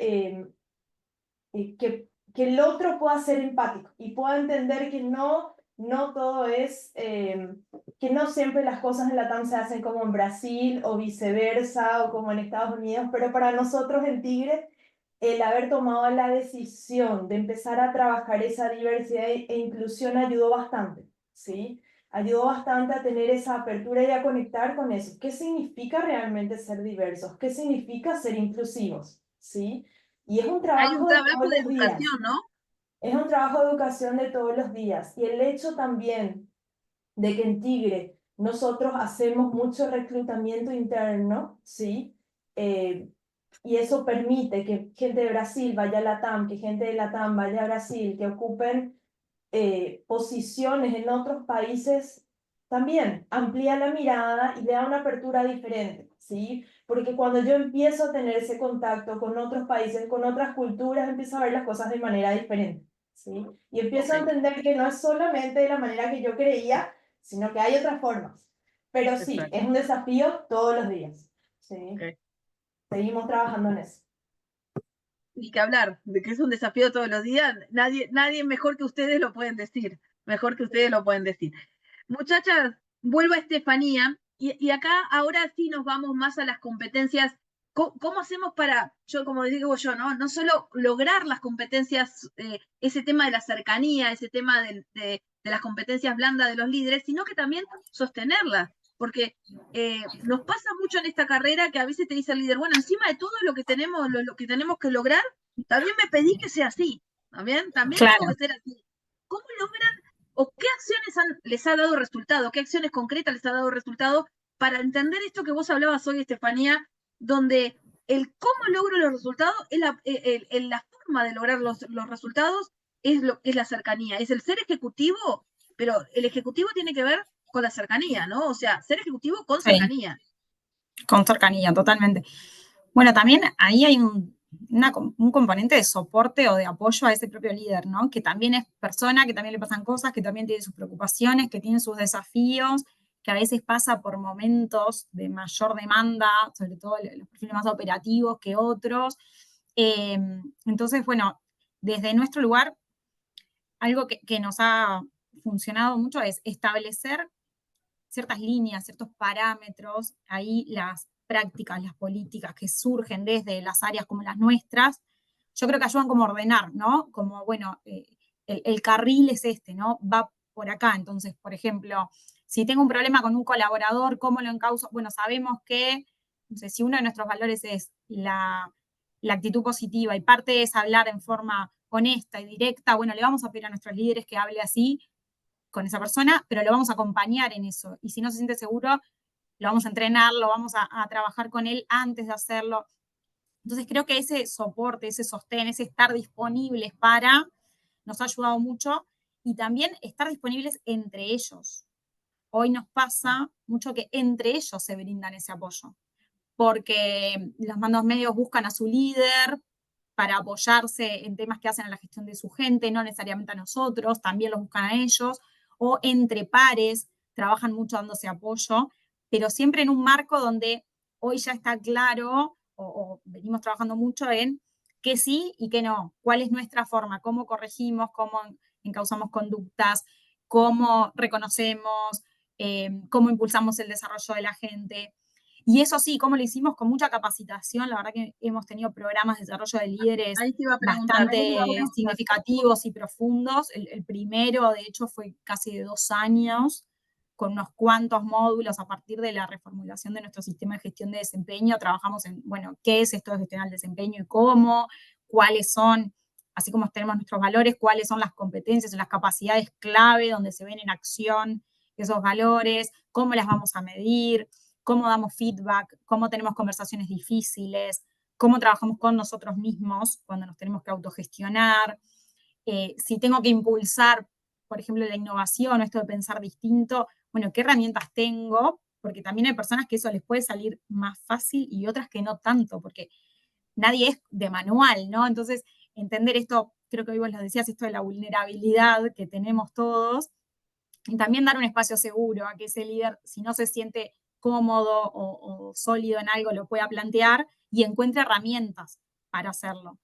que el otro pueda ser empático y pueda entender que no todo es, que no siempre las cosas en Latam se hacen como en Brasil o viceversa o como en Estados Unidos, pero para nosotros en Tigre, el haber tomado la decisión de empezar a trabajar esa diversidad e inclusión ayudó bastante, ¿sí? Ayudó bastante a tener esa apertura y a conectar con eso. ¿Qué significa realmente ser diversos? ¿Qué significa ser inclusivos? ¿Sí? Y es un Hay un trabajo de trabajo todos de los días. educación, ¿no? Es un trabajo de educación de todos los días. Y el hecho también de que en Tigre nosotros hacemos mucho reclutamiento interno, ¿sí? Y eso permite que gente de Brasil vaya a Latam, que gente de Latam vaya a Brasil, que ocupen posiciones en otros países, también amplía la mirada y le da una apertura diferente, ¿sí? Porque cuando yo empiezo a tener ese contacto con otros países, con otras culturas, empiezo a ver las cosas de manera diferente, ¿sí? Y empiezo Ok, a entender que no es solamente de la manera que yo creía, sino que hay otras formas. Pero sí, exacto. es un desafío todos los días, ¿sí? Ok. Seguimos trabajando en eso. Ni que hablar, de que es un desafío todos los días, nadie mejor que ustedes lo pueden decir, mejor que ustedes lo pueden decir. Muchachas, vuelvo a Estefanía, y acá ahora sí nos vamos más a las competencias. ¿Cómo hacemos para, yo como digo yo, no solo lograr las competencias, ese tema de la cercanía, ese tema de las competencias blandas de los líderes, sino que también sostenerlas? Porque nos pasa mucho en esta carrera que a veces te dice el líder, bueno, encima de todo lo que tenemos que lograr, también me pedí que sea así, también tengo Claro. que ser así. ¿Cómo logran o qué acciones les ha dado resultado, qué acciones concretas les ha dado resultado para entender esto que vos hablabas hoy, Estefanía, donde el cómo logro los resultados, es la forma de lograr los resultados es la cercanía, es el ser ejecutivo, pero el ejecutivo tiene que ver con la cercanía, ¿no? O sea, ser ejecutivo con Sí, cercanía. con cercanía, totalmente. Bueno, también ahí hay un componente de soporte o de apoyo a ese propio líder, ¿no? Que también es persona, que también le pasan cosas, que también tiene sus preocupaciones, que tiene sus desafíos, que a veces pasa por momentos de mayor demanda, sobre todo los perfiles más operativos que otros. Eh, entonces, bueno, desde nuestro lugar, algo que nos ha funcionado mucho es establecer ciertas líneas, ciertos parámetros, ahí las prácticas, las políticas que surgen desde las áreas como las nuestras, yo creo que ayudan como a ordenar, ¿no? Como, bueno, el carril es este, ¿no? Va por acá. Entonces, por ejemplo, si tengo un problema con un colaborador, ¿cómo lo encauzo? Bueno, sabemos que, no sé, si uno de nuestros valores es la actitud positiva y parte es hablar en forma honesta y directa, bueno, le vamos a pedir a nuestros líderes que hable así con esa persona, pero lo vamos a acompañar en eso. Y si no se siente seguro, lo vamos a entrenar, lo vamos a trabajar con él antes de hacerlo. Entonces creo que ese soporte, ese sostén, ese estar disponibles para, nos ha ayudado mucho y también estar disponibles entre ellos. Hoy nos pasa mucho que entre ellos se brindan ese apoyo, porque los mandos medios buscan a su líder para apoyarse en temas que hacen a la gestión de su gente, no necesariamente a nosotros, también los buscan a ellos, o entre pares, trabajan mucho dándose apoyo, pero siempre en un marco donde hoy ya está claro, o venimos trabajando mucho en qué sí y qué no, cuál es nuestra forma, cómo corregimos, cómo encauzamos conductas, cómo reconocemos, cómo impulsamos el desarrollo de la gente. Y eso sí, ¿cómo lo hicimos? Con mucha capacitación. La verdad que hemos tenido programas de desarrollo de líderes Ahí te iba a preguntar, bastante ¿cómo? significativos y profundos. El primero, de hecho, fue casi de 2 años, con unos cuantos módulos a partir de la reformulación de nuestro sistema de gestión de desempeño. Trabajamos en, bueno, qué es esto de gestionar el desempeño y cómo, cuáles son, así como tenemos nuestros valores, cuáles son las competencias o las capacidades clave donde se ven en acción esos valores, cómo las vamos a medir, cómo damos feedback, cómo tenemos conversaciones difíciles, cómo trabajamos con nosotros mismos cuando nos tenemos que autogestionar, si tengo que impulsar, por ejemplo, la innovación o esto de pensar distinto, bueno, ¿qué herramientas tengo? Porque también hay personas que eso les puede salir más fácil y otras que no tanto, porque nadie es de manual, ¿no? Entonces, entender esto creo que hoy vos lo decías, esto de la vulnerabilidad que tenemos todos, y también dar un espacio seguro a que ese líder, si no se siente cómodo o sólido en algo, lo pueda plantear y encuentre herramientas para hacerlo.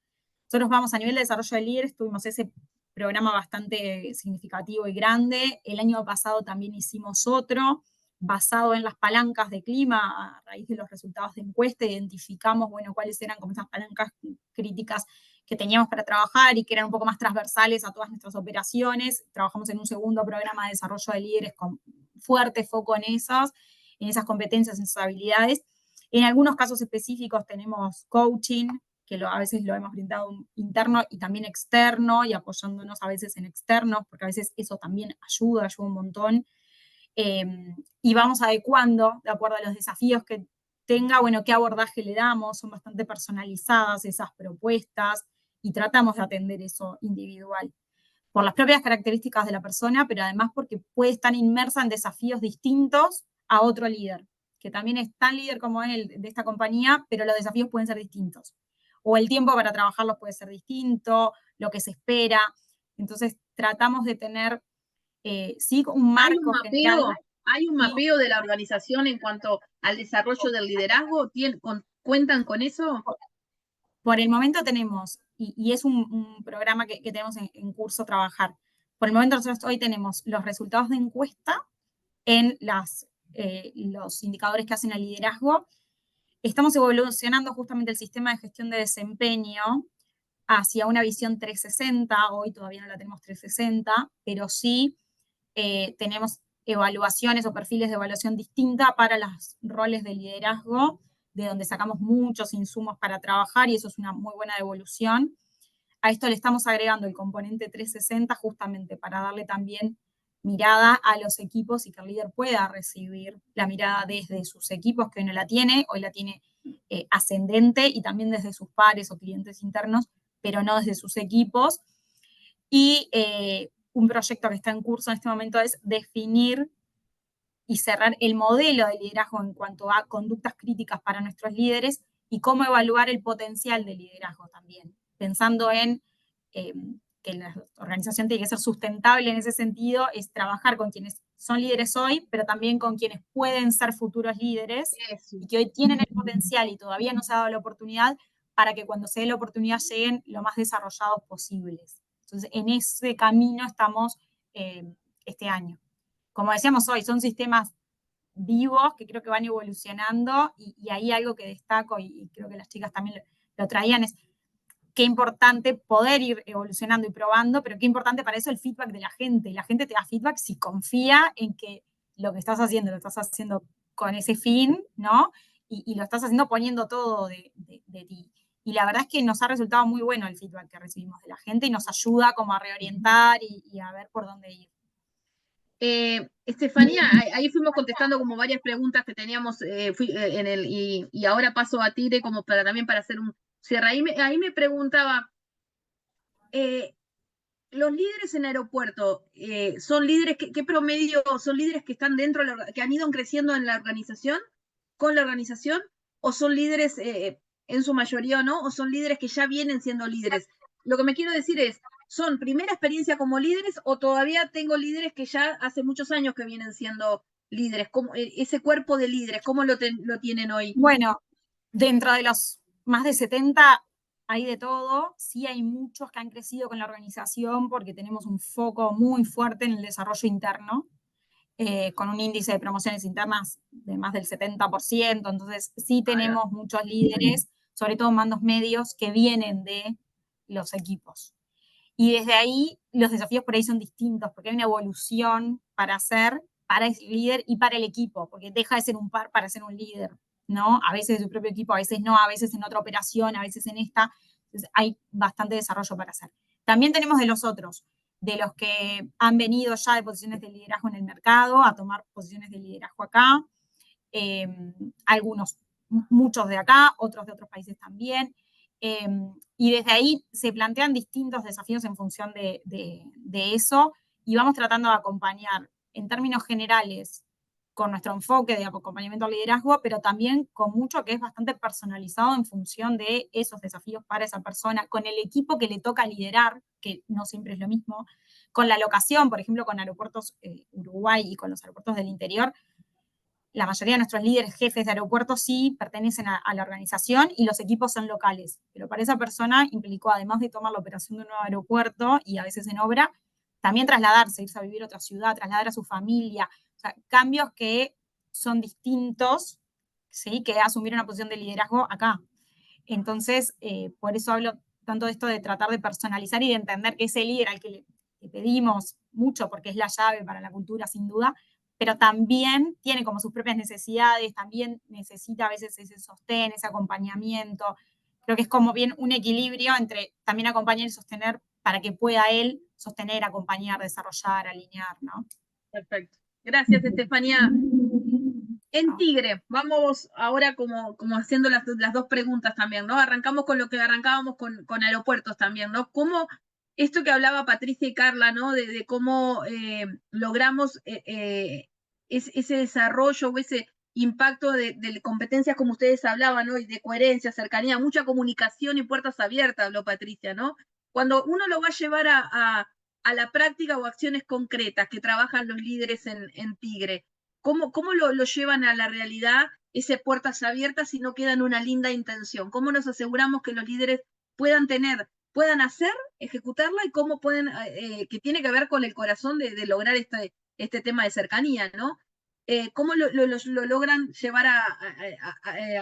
Nosotros vamos a nivel de desarrollo de líderes, tuvimos ese programa bastante significativo y grande. El año pasado también hicimos otro, basado en las palancas de clima, a raíz de los resultados de encuesta, identificamos, bueno, cuáles eran como esas palancas críticas que teníamos para trabajar y que eran un poco más transversales a todas nuestras operaciones. Trabajamos en un segundo programa de desarrollo de líderes con fuerte foco en esas competencias, en esas habilidades. En algunos casos específicos tenemos coaching, que a veces lo hemos brindado interno y también externo, y apoyándonos a veces en externos, porque a veces eso también ayuda un montón. Y vamos adecuando, de acuerdo a los desafíos que tenga, bueno, qué abordaje le damos, son bastante personalizadas esas propuestas, y tratamos de atender eso individual, por las propias características de la persona, pero además porque puede estar inmersa en desafíos distintos a otro líder, que también es tan líder como él de esta compañía, pero los desafíos pueden ser distintos. O el tiempo para trabajarlos puede ser distinto, lo que se espera. Entonces tratamos de tener, sí, un marco general. ¿Hay un mapeo de la organización en cuanto al desarrollo del liderazgo? ¿Cuentan con eso? Por el momento tenemos, y es un programa que tenemos en curso trabajar. Por el momento nosotros hoy tenemos los resultados de encuesta en los indicadores que hacen el liderazgo. Estamos evolucionando justamente el sistema de gestión de desempeño hacia una visión 360, hoy todavía no la tenemos 360, pero sí tenemos evaluaciones o perfiles de evaluación distinta para los roles de liderazgo, de donde sacamos muchos insumos para trabajar, y eso es una muy buena evolución. A esto le estamos agregando el componente 360 justamente para darle también mirada a los equipos y que el líder pueda recibir la mirada desde sus equipos, que hoy no la tiene, hoy la tiene ascendente, y también desde sus pares o clientes internos, pero no desde sus equipos. Y un proyecto que está en curso en este momento es definir y cerrar el modelo de liderazgo en cuanto a conductas críticas para nuestros líderes y cómo evaluar el potencial de liderazgo también, pensando en que la organización tiene que ser sustentable en ese sentido, es trabajar con quienes son líderes hoy, pero también con quienes pueden ser futuros líderes y que hoy tienen el potencial y todavía no se ha dado la oportunidad, para que cuando se dé la oportunidad lleguen lo más desarrollados posibles. Entonces, en ese camino estamos este año. Como decíamos hoy, son sistemas vivos que creo que van evolucionando, y ahí algo que destaco, y creo que las chicas también lo traían, es qué importante poder ir evolucionando y probando, pero qué importante para eso el feedback de la gente. La gente te da feedback si confía en que lo que estás haciendo, lo estás haciendo con ese fin, ¿no? Y lo estás haciendo poniendo todo de ti. Y la verdad es que nos ha resultado muy bueno el feedback que recibimos de la gente, y nos ayuda como a reorientar y a ver por dónde ir. Estefanía, ahí fuimos contestando como varias preguntas que teníamos y ahora paso a Tire como también para hacer un cierre. Ahí me preguntaba, los líderes en aeropuerto, ¿son líderes, qué promedio, son líderes que están dentro, que han ido creciendo en la organización, con la organización, o son líderes en su mayoría o no, o son líderes que ya vienen siendo líderes? Lo que me quiero decir es, ¿son primera experiencia como líderes o todavía tengo líderes que ya hace muchos años que vienen siendo líderes? Ese cuerpo de líderes, ¿cómo lo tienen hoy? Bueno, dentro de los más de 70 hay de todo. Sí hay muchos que han crecido con la organización porque tenemos un foco muy fuerte en el desarrollo interno, con un índice de promociones internas de más del 70%. Entonces sí tenemos muchos líderes, sobre todo mandos medios, que vienen de los equipos. Y desde ahí los desafíos por ahí son distintos, porque hay una evolución para hacer, para el líder y para el equipo, porque deja de ser un par para ser un líder, ¿no? A veces de su propio equipo, a veces no, a veces en otra operación, a veces en esta. Entonces hay bastante desarrollo para hacer. También tenemos de los otros, de los que han venido ya de posiciones de liderazgo en el mercado a tomar posiciones de liderazgo acá, algunos, muchos de acá, otros de otros países también. Y desde ahí se plantean distintos desafíos en función de eso, y vamos tratando de acompañar en términos generales con nuestro enfoque de acompañamiento al liderazgo, pero también con mucho que es bastante personalizado en función de esos desafíos para esa persona, con el equipo que le toca liderar, que no siempre es lo mismo, con la locación, por ejemplo, con Aeropuertos Uruguay y con los aeropuertos del interior. La mayoría de nuestros líderes, jefes de aeropuertos, sí pertenecen a la organización y los equipos son locales. Pero para esa persona implicó, además de tomar la operación de un nuevo aeropuerto y a veces en obra, también trasladarse, irse a vivir a otra ciudad, trasladar a su familia. O sea, cambios que son distintos, ¿sí? Que asumir una posición de liderazgo acá. Entonces, por eso hablo tanto de esto de tratar de personalizar y de entender que ese líder al que le pedimos mucho, porque es la llave para la cultura, sin duda, pero también tiene como sus propias necesidades, también necesita a veces ese sostén, ese acompañamiento. Creo que es como bien un equilibrio entre también acompañar y sostener para que pueda él sostener, acompañar, desarrollar, alinear, ¿no? Perfecto. Gracias, Estefanía. En Tigre, vamos ahora como haciendo las dos preguntas también, ¿no? Arrancamos con lo que arrancábamos con aeropuertos también, ¿no? ¿Cómo esto que hablaba Patricia y Carla, ¿no? De cómo logramos ese desarrollo o ese impacto de competencias como ustedes hablaban, ¿no? Y de coherencia, cercanía, mucha comunicación y puertas abiertas, habló Patricia, ¿no? Cuando uno lo va a llevar a la práctica o acciones concretas que trabajan los líderes en Tigre, ¿cómo lo llevan a la realidad ese puertas abiertas si no queda en una linda intención? ¿Cómo nos aseguramos que los líderes puedan hacer, ejecutarla y cómo pueden, que tiene que ver con el corazón de lograr este tema de cercanía, ¿no? ¿Cómo lo logran llevar a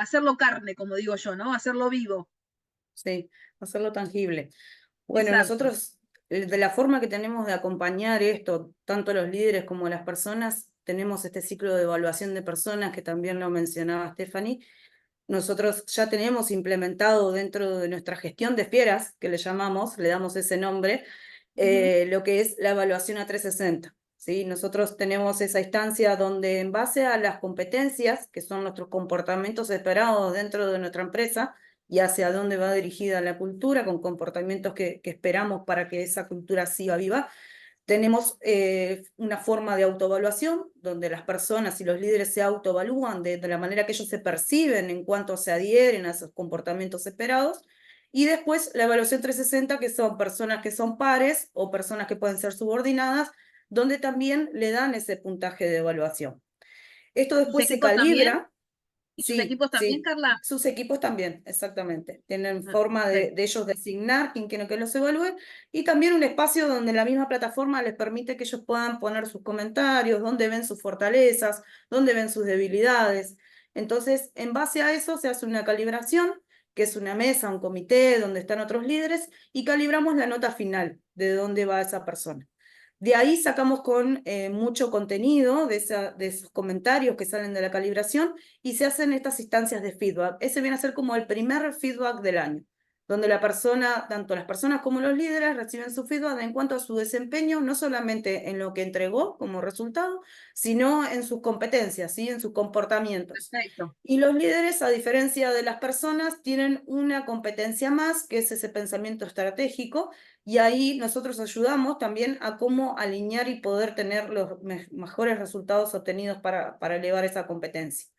hacerlo carne, como digo yo, ¿no? Hacerlo vivo. Sí, hacerlo tangible. Bueno, Exacto. nosotros, de la forma que tenemos de acompañar esto, tanto los líderes como las personas, tenemos este ciclo de evaluación de personas que también lo mencionaba Stephanie. Nosotros ya tenemos implementado dentro de nuestra gestión de fieras, que le llamamos, le damos ese nombre, lo que es la evaluación a 360. ¿Sí? Nosotros tenemos esa instancia donde en base a las competencias, que son nuestros comportamientos esperados dentro de nuestra empresa, y hacia dónde va dirigida la cultura, con comportamientos que esperamos para que esa cultura siga viva, tenemos una forma de autoevaluación, donde las personas y los líderes se autoevalúan de la manera que ellos se perciben en cuanto se adhieren a esos comportamientos esperados, y después la evaluación 360, que son personas que son pares o personas que pueden ser subordinadas, donde también le dan ese puntaje de evaluación. Esto después se calibra. ¿Y sus Sí, equipos también, sí, Carla? sus equipos también, exactamente. Tienen Ah, forma de perfecto. ellos designar quién quieren que los evalúe, y también un espacio donde la misma plataforma les permite que ellos puedan poner sus comentarios, dónde ven sus fortalezas, dónde ven sus debilidades. Entonces, en base a eso se hace una calibración, que es una mesa, un comité donde están otros líderes, y calibramos la nota final de dónde va esa persona. De ahí sacamos con mucho contenido de esos comentarios que salen de la calibración, y se hacen estas instancias de feedback. Ese viene a ser como el primer feedback del año, donde la persona, tanto las personas como los líderes, reciben su feedback en cuanto a su desempeño, no solamente en lo que entregó como resultado, sino en sus competencias, ¿sí? En sus comportamientos. Perfecto. Y los líderes, a diferencia de las personas, tienen una competencia más, que es ese pensamiento estratégico, y ahí nosotros ayudamos también a cómo alinear y poder tener los mejores resultados obtenidos para elevar esa competencia.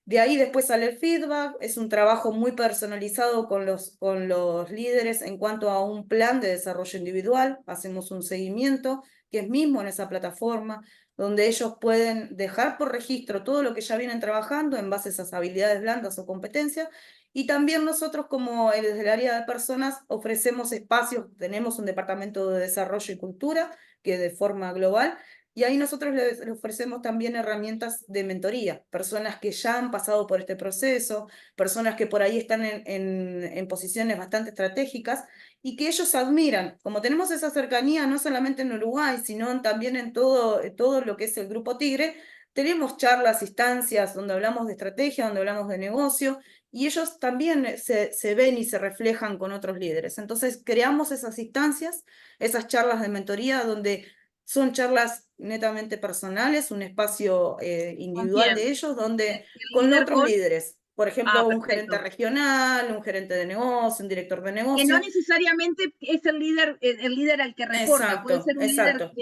De ahí después sale el feedback, es un trabajo muy personalizado con los líderes en cuanto a un plan de desarrollo individual, hacemos un seguimiento que es mismo en esa plataforma, donde ellos pueden dejar por registro todo lo que ya vienen trabajando en base a esas habilidades blandas o competencias, y también nosotros como desde el área de personas ofrecemos espacios, tenemos un departamento de desarrollo y cultura que de forma global, y ahí nosotros les ofrecemos también herramientas de mentoría, personas que ya han pasado por este proceso, personas que por ahí están en posiciones bastante estratégicas y que ellos admiran. Como tenemos esa cercanía no solamente en Uruguay, sino también en todo lo que es el Grupo Tigre, tenemos charlas, instancias donde hablamos de estrategia, donde hablamos de negocio, y ellos también se ven y se reflejan con otros líderes. Entonces creamos esas instancias, esas charlas de mentoría donde son charlas netamente personales, un espacio ¿Con individual quién? de ellos, donde ¿El con líder otros líderes, por ejemplo, un gerente perfecto. regional, un gerente de negocio, un director de Que no negocio. necesariamente es el líder al que reporta, puede Exacto, ser un líder exacto.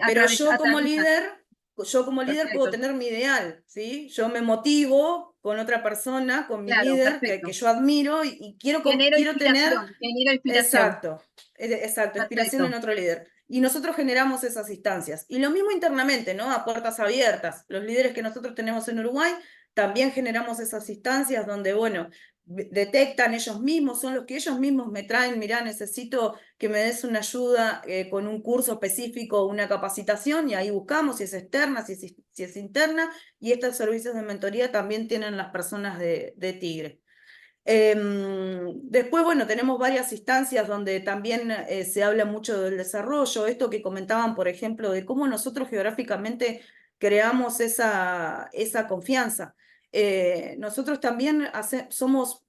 Pero yo a como través. líder yo como líder puedo Perfecto. tener mi ideal, ¿sí? Yo me motivo con otra persona, con mi Claro, líder perfecto. que yo admiro y quiero tener, Genero inspiración. exacto, inspiración en Perfecto. otro líder. Y nosotros generamos esas instancias. Y lo mismo internamente, ¿no? A puertas abiertas. Los líderes que nosotros tenemos en Uruguay también generamos esas instancias donde, bueno, detectan ellos mismos, son los que ellos mismos me traen, mirá, necesito que me des una ayuda con un curso específico, una capacitación, y ahí buscamos si es externa, si es interna, y estos servicios de mentoría también tienen las personas de Tigre. Después, bueno, tenemos varias instancias donde también se habla mucho del desarrollo, esto que comentaban, por ejemplo, de cómo nosotros geográficamente creamos esa confianza. Nosotros también somos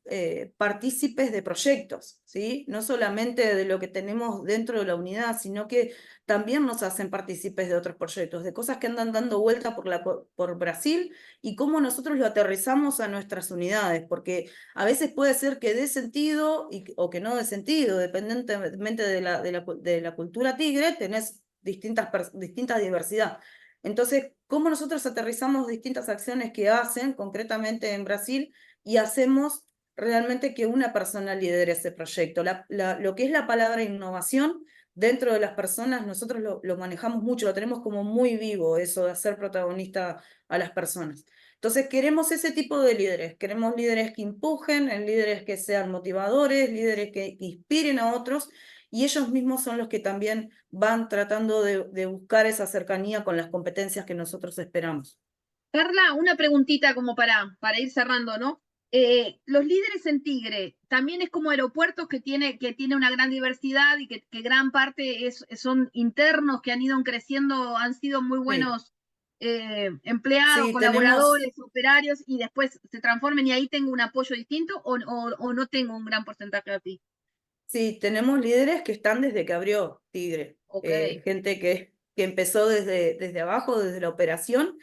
partícipes de proyectos, ¿sí? No solamente de lo que tenemos dentro de la unidad, sino que también nos hacen partícipes de otros proyectos, de cosas que andan dando vuelta por Brasil y cómo nosotros lo aterrizamos a nuestras unidades, porque a veces puede ser que dé sentido o que no dé sentido, dependientemente de la cultura tigre, tenés distinta diversidad. Entonces, ¿cómo nosotros aterrizamos distintas acciones que hacen concretamente en Brasil y hacemos realmente que una persona lidere ese proyecto? Lo que es la palabra innovación dentro de las personas, nosotros lo manejamos mucho, lo tenemos como muy vivo, eso de hacer protagonista a las personas. Entonces queremos ese tipo de líderes, queremos líderes que empujen, líderes que sean motivadores, líderes que inspiren a otros, y ellos mismos son los que también van tratando de buscar esa cercanía con las competencias que nosotros esperamos. Carla, una preguntita como para ir cerrando, ¿no? Los líderes en Tigre, también es como aeropuertos que tiene una gran diversidad y que gran parte son internos que han ido creciendo, han sido muy Sí, buenos empleados, sí, tenemos, colaboradores, operarios, y después se transformen y ahí tengo un apoyo distinto o no tengo un gran porcentaje así. sí, tenemos líderes que están desde que abrió Tigre, Ok. gente que empezó desde abajo, desde la operación,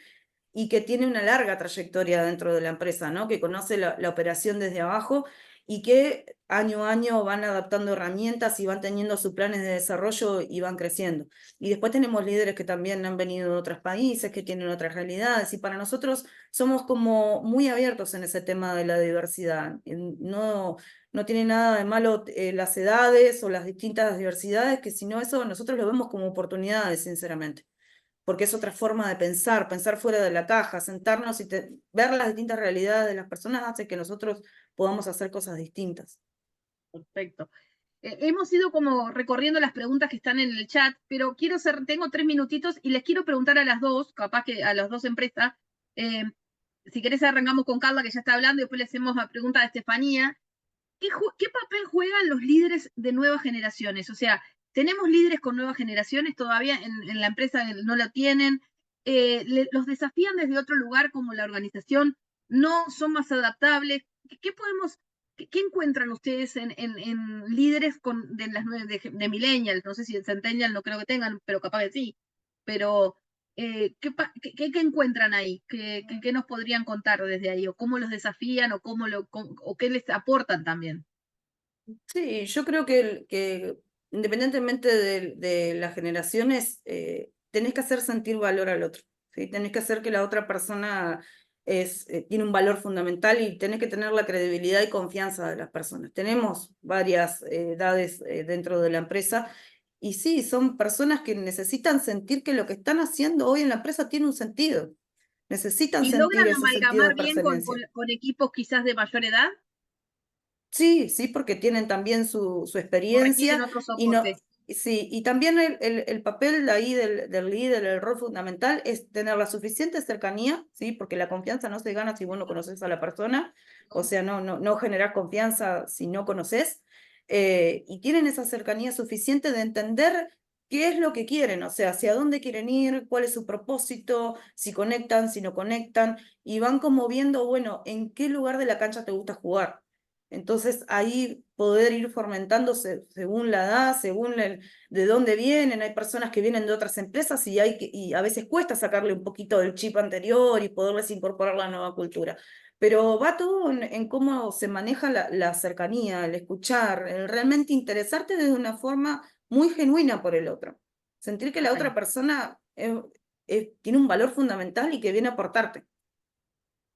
y que tiene una larga trayectoria dentro de la empresa, ¿no? Que conoce la operación desde abajo y que año a año van adaptando herramientas y van teniendo sus planes de desarrollo y van creciendo. Y después tenemos líderes que también han venido de otros países, que tienen otras realidades, y para nosotros somos como muy abiertos en ese tema de la diversidad. No tiene nada de malo las edades o las distintas diversidades, que sino eso nosotros lo vemos como oportunidades, sinceramente, porque es otra forma de pensar fuera de la caja, sentarnos y ver las distintas realidades de las personas hace que nosotros podamos hacer cosas distintas. Perfecto. Hemos ido como recorriendo las preguntas que están en el chat, pero tengo 3 minutitos y les quiero preguntar a las dos, capaz que a las dos empresas, eh, si querés arrancamos con Carla, que ya está hablando, y después le hacemos la pregunta a Estefanía. ¿Qué papel juegan los líderes de nuevas generaciones? O sea, ¿tenemos líderes con nuevas generaciones? Todavía en la empresa no lo tienen. ¿Los desafían desde otro lugar como la organización? ¿No son más adaptables? ¿Qué encuentran ustedes en líderes de millennials? No sé si el centennial no creo que tengan, pero capaz que sí. Pero, ¿qué encuentran ahí? ¿Qué nos podrían contar desde ahí? ¿O cómo los desafían? ¿O qué les aportan también? Sí, yo creo que independientemente de las generaciones, tenés que hacer sentir valor al otro, ¿sí? Tenés que hacer que la otra persona tiene un valor fundamental y tenés que tener la credibilidad y confianza de las personas. Tenemos varias edades dentro de la empresa y sí, son personas que necesitan sentir que lo que están haciendo hoy en la empresa tiene un sentido. Necesitan ¿Y sentir logran ese sentido de amalgamar bien pertenencia. con equipos quizás de mayor edad? Sí, sí, porque tienen también su ¿O requieren experiencia otro y no, soporte? sí, y también el papel de ahí del líder, el rol fundamental es tener la suficiente cercanía, sí, porque la confianza no se gana si vos no conoces a la persona, o sea, no generar confianza si no conoces, y tienen esa cercanía suficiente de entender qué es lo que quieren, o sea, hacia dónde quieren ir, cuál es su propósito, si conectan, si no conectan, y van como viendo, bueno, en qué lugar de la cancha te gusta jugar. Entonces ahí poder ir fomentándose según la edad, según de dónde vienen. Hay personas que vienen de otras empresas y a veces cuesta sacarle un poquito del chip anterior y poderles incorporar la nueva cultura. Pero va todo en cómo se maneja la cercanía, el escuchar, el realmente interesarte de una forma muy genuina por el otro. Sentir que la Ok. otra persona tiene un valor fundamental y que viene a aportarte.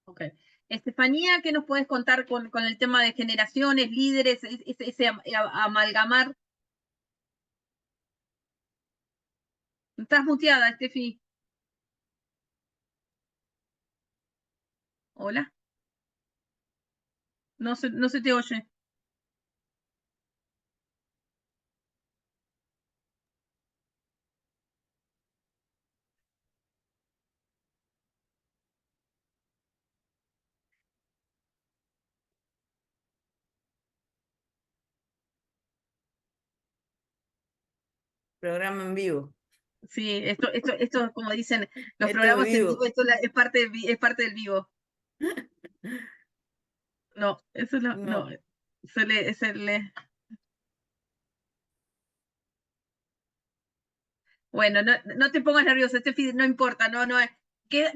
Ok. Estefanía, ¿qué nos puedes contar con el tema de generaciones, líderes, ese amalgamar? Estás muteada, Estefi. Hola. No se te oye. Programa en vivo. Sí, esto, como dicen los Esto es programas en vivo, vivo. esto es parte del vivo. No, eso no, No. se le. Bueno, no te pongas nerviosa, Estefi, no importa, no, queda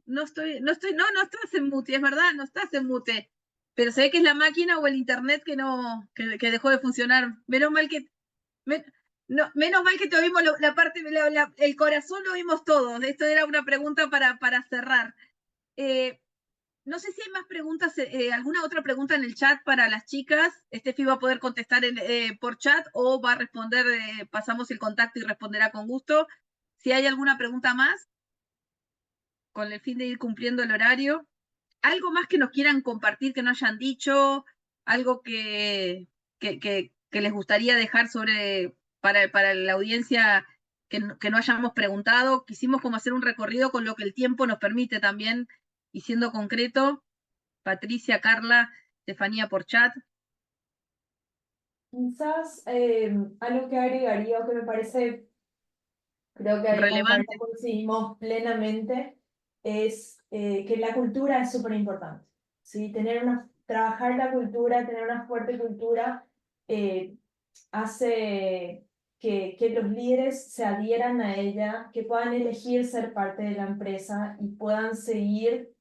no estás en mute, es verdad, no estás en mute, pero se ve que es la máquina o el internet que dejó de funcionar. Menos mal que te oímos la parte, el corazón lo oímos todos. Esto era una pregunta para cerrar. No sé si hay más preguntas, alguna otra pregunta en el chat para las chicas. Estefi va a poder contestar por chat o va a responder, pasamos el contacto y responderá con gusto. Si hay alguna pregunta más, con el fin de ir cumpliendo el horario. ¿Algo más que nos quieran compartir, que no hayan dicho? ¿Algo que les gustaría dejar para la audiencia que no hayamos preguntado? Quisimos como hacer un recorrido con lo que el tiempo nos permite también, y siendo concreto. Patricia, Carla, Estefanía por chat. Quizás algo que agregaría o que me parece, creo que ahí Relevante. coincidimos plenamente, es que la cultura es súper importante. ¿Sí? Trabajar la cultura, tener una fuerte cultura, hace que los líderes se adhieran a ella, que puedan elegir ser parte de la empresa y puedan seguir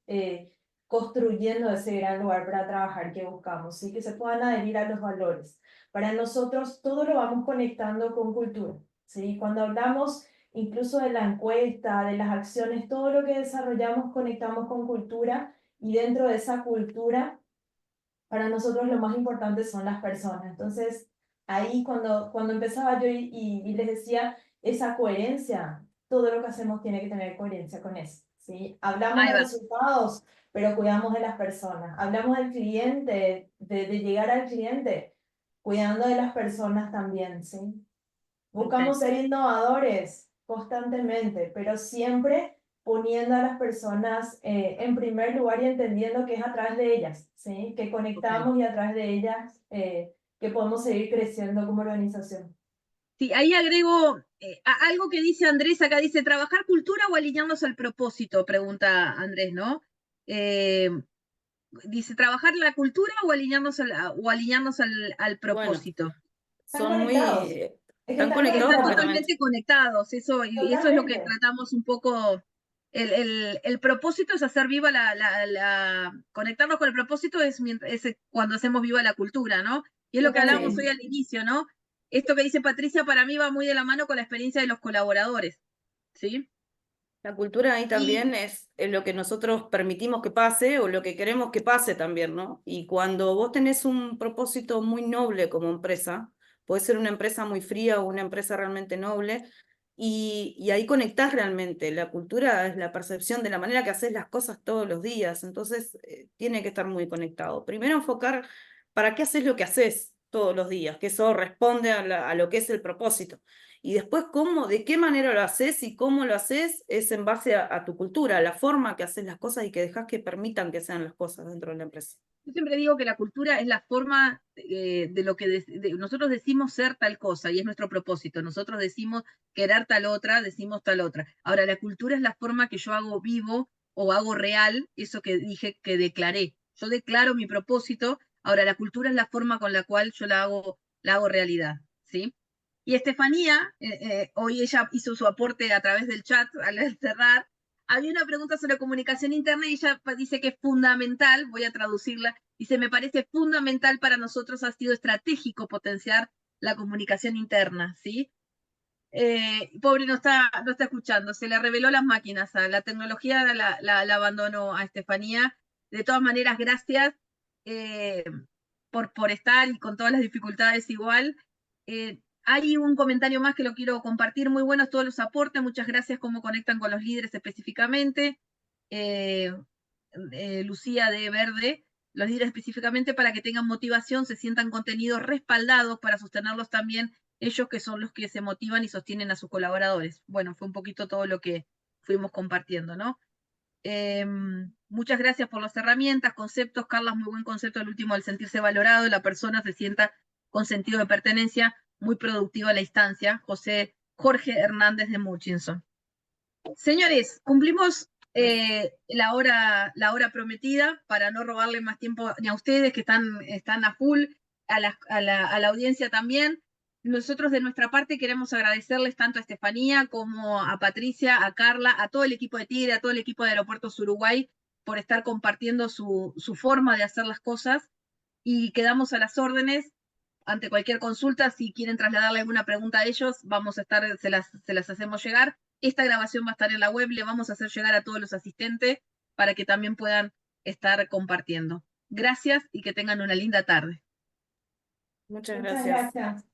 construyendo ese gran lugar para trabajar que buscamos, ¿sí? Que se puedan adherir a los valores. Para nosotros todo lo vamos conectando con cultura, ¿sí? Cuando hablamos incluso de la encuesta, de las acciones, todo lo que desarrollamos conectamos con cultura, y dentro de esa cultura, para nosotros lo más importante son las personas. Entonces, ahí cuando empezaba yo y les decía esa coherencia, todo lo que hacemos tiene que tener coherencia con eso, ¿sí? Hablamos Ahí de va. resultados, pero cuidamos de las personas. Hablamos del cliente, de llegar al cliente, cuidando de las personas también, ¿sí? Buscamos ser innovadores constantemente, pero siempre poniendo a las personas en primer lugar y entendiendo que es a través de ellas, ¿sí? Que conectamos y a través de ellas que podemos seguir creciendo como organización. Sí, ahí agrego algo que dice Andrés, acá dice, ¿trabajar cultura o alinearnos al propósito? Pregunta Andrés, ¿no? Dice, ¿trabajar la cultura o alinearnos al Bueno, propósito? Están son conectados. muy, Es que están están conectados Están conectados. completamente. totalmente conectados, y eso es lo que Totalmente. tratamos un poco. El propósito es hacer viva conectarnos con el propósito es cuando hacemos viva la cultura, ¿no? Y es lo que hablábamos Sí. hoy al inicio, ¿no? Esto que dice Patricia para mí va muy de la mano con la experiencia de los colaboradores, ¿sí? La cultura ahí Y también es lo que nosotros permitimos que pase o lo que queremos que pase también, ¿no? Y cuando vos tenés un propósito muy noble como empresa, puede ser una empresa muy fría o una empresa realmente noble, y ahí conectás realmente. La cultura es la percepción de la manera que haces las cosas todos los días, entonces tiene que estar muy conectado. Primero enfocar para qué haces lo que haces todos los días, que eso responde a lo que es el propósito. Y después, de qué manera lo haces y cómo lo haces es en base a tu cultura, a la forma que haces las cosas y que dejas que permitan que sean las cosas dentro de la empresa. yo siempre digo que la cultura es la forma de lo que nosotros decimos ser tal cosa, y es nuestro propósito. Nosotros decimos querer tal otra, decimos tal otra. Ahora, la cultura es la forma que yo hago vivo o hago real eso que dije, que declaré. Yo declaro mi propósito, ahora la cultura es la forma con la cual yo la hago realidad, ¿sí? Y Estefanía, hoy ella hizo su aporte a través del chat al cerrar. Había una pregunta sobre comunicación interna y ella dice que es fundamental, voy a traducirla, dice, me parece fundamental para nosotros, ha sido estratégico potenciar la comunicación interna, ¿sí? Pobre, no está escuchando, se le reveló las máquinas, la tecnología la abandonó a Estefanía. De todas maneras, gracias por estar y con todas las dificultades igual. Hay un comentario más que lo quiero compartir, muy buenos todos los aportes, muchas gracias, cómo conectan con los líderes específicamente. Lucía de Verde, los líderes específicamente para que tengan motivación, se sientan contenidos respaldados para sostenerlos también ellos, que son los que se motivan y sostienen a sus colaboradores. Bueno, fue un poquito todo lo que fuimos compartiendo, ¿no? Muchas gracias por las herramientas, conceptos. Carla, muy buen concepto el último, el sentirse valorado, la persona se sienta con sentido de pertenencia, muy productiva la instancia. Jorge Hernández de Murchison. Señores, cumplimos la hora prometida para no robarle más tiempo ni a ustedes que están a full, a la audiencia también. Nosotros de nuestra parte queremos agradecerles tanto a Estefanía como a Patricia, a Carla, a todo el equipo de Tigre, a todo el equipo de Aeropuertos Uruguay por estar compartiendo su forma de hacer las cosas, y quedamos a las órdenes ante cualquier consulta. Si quieren trasladarle alguna pregunta a ellos, vamos a estar, se las hacemos llegar. Esta grabación va a estar en la web, le vamos a hacer llegar a todos los asistentes para que también puedan estar compartiendo. Gracias y que tengan una linda tarde. Muchas Muchas gracias. gracias.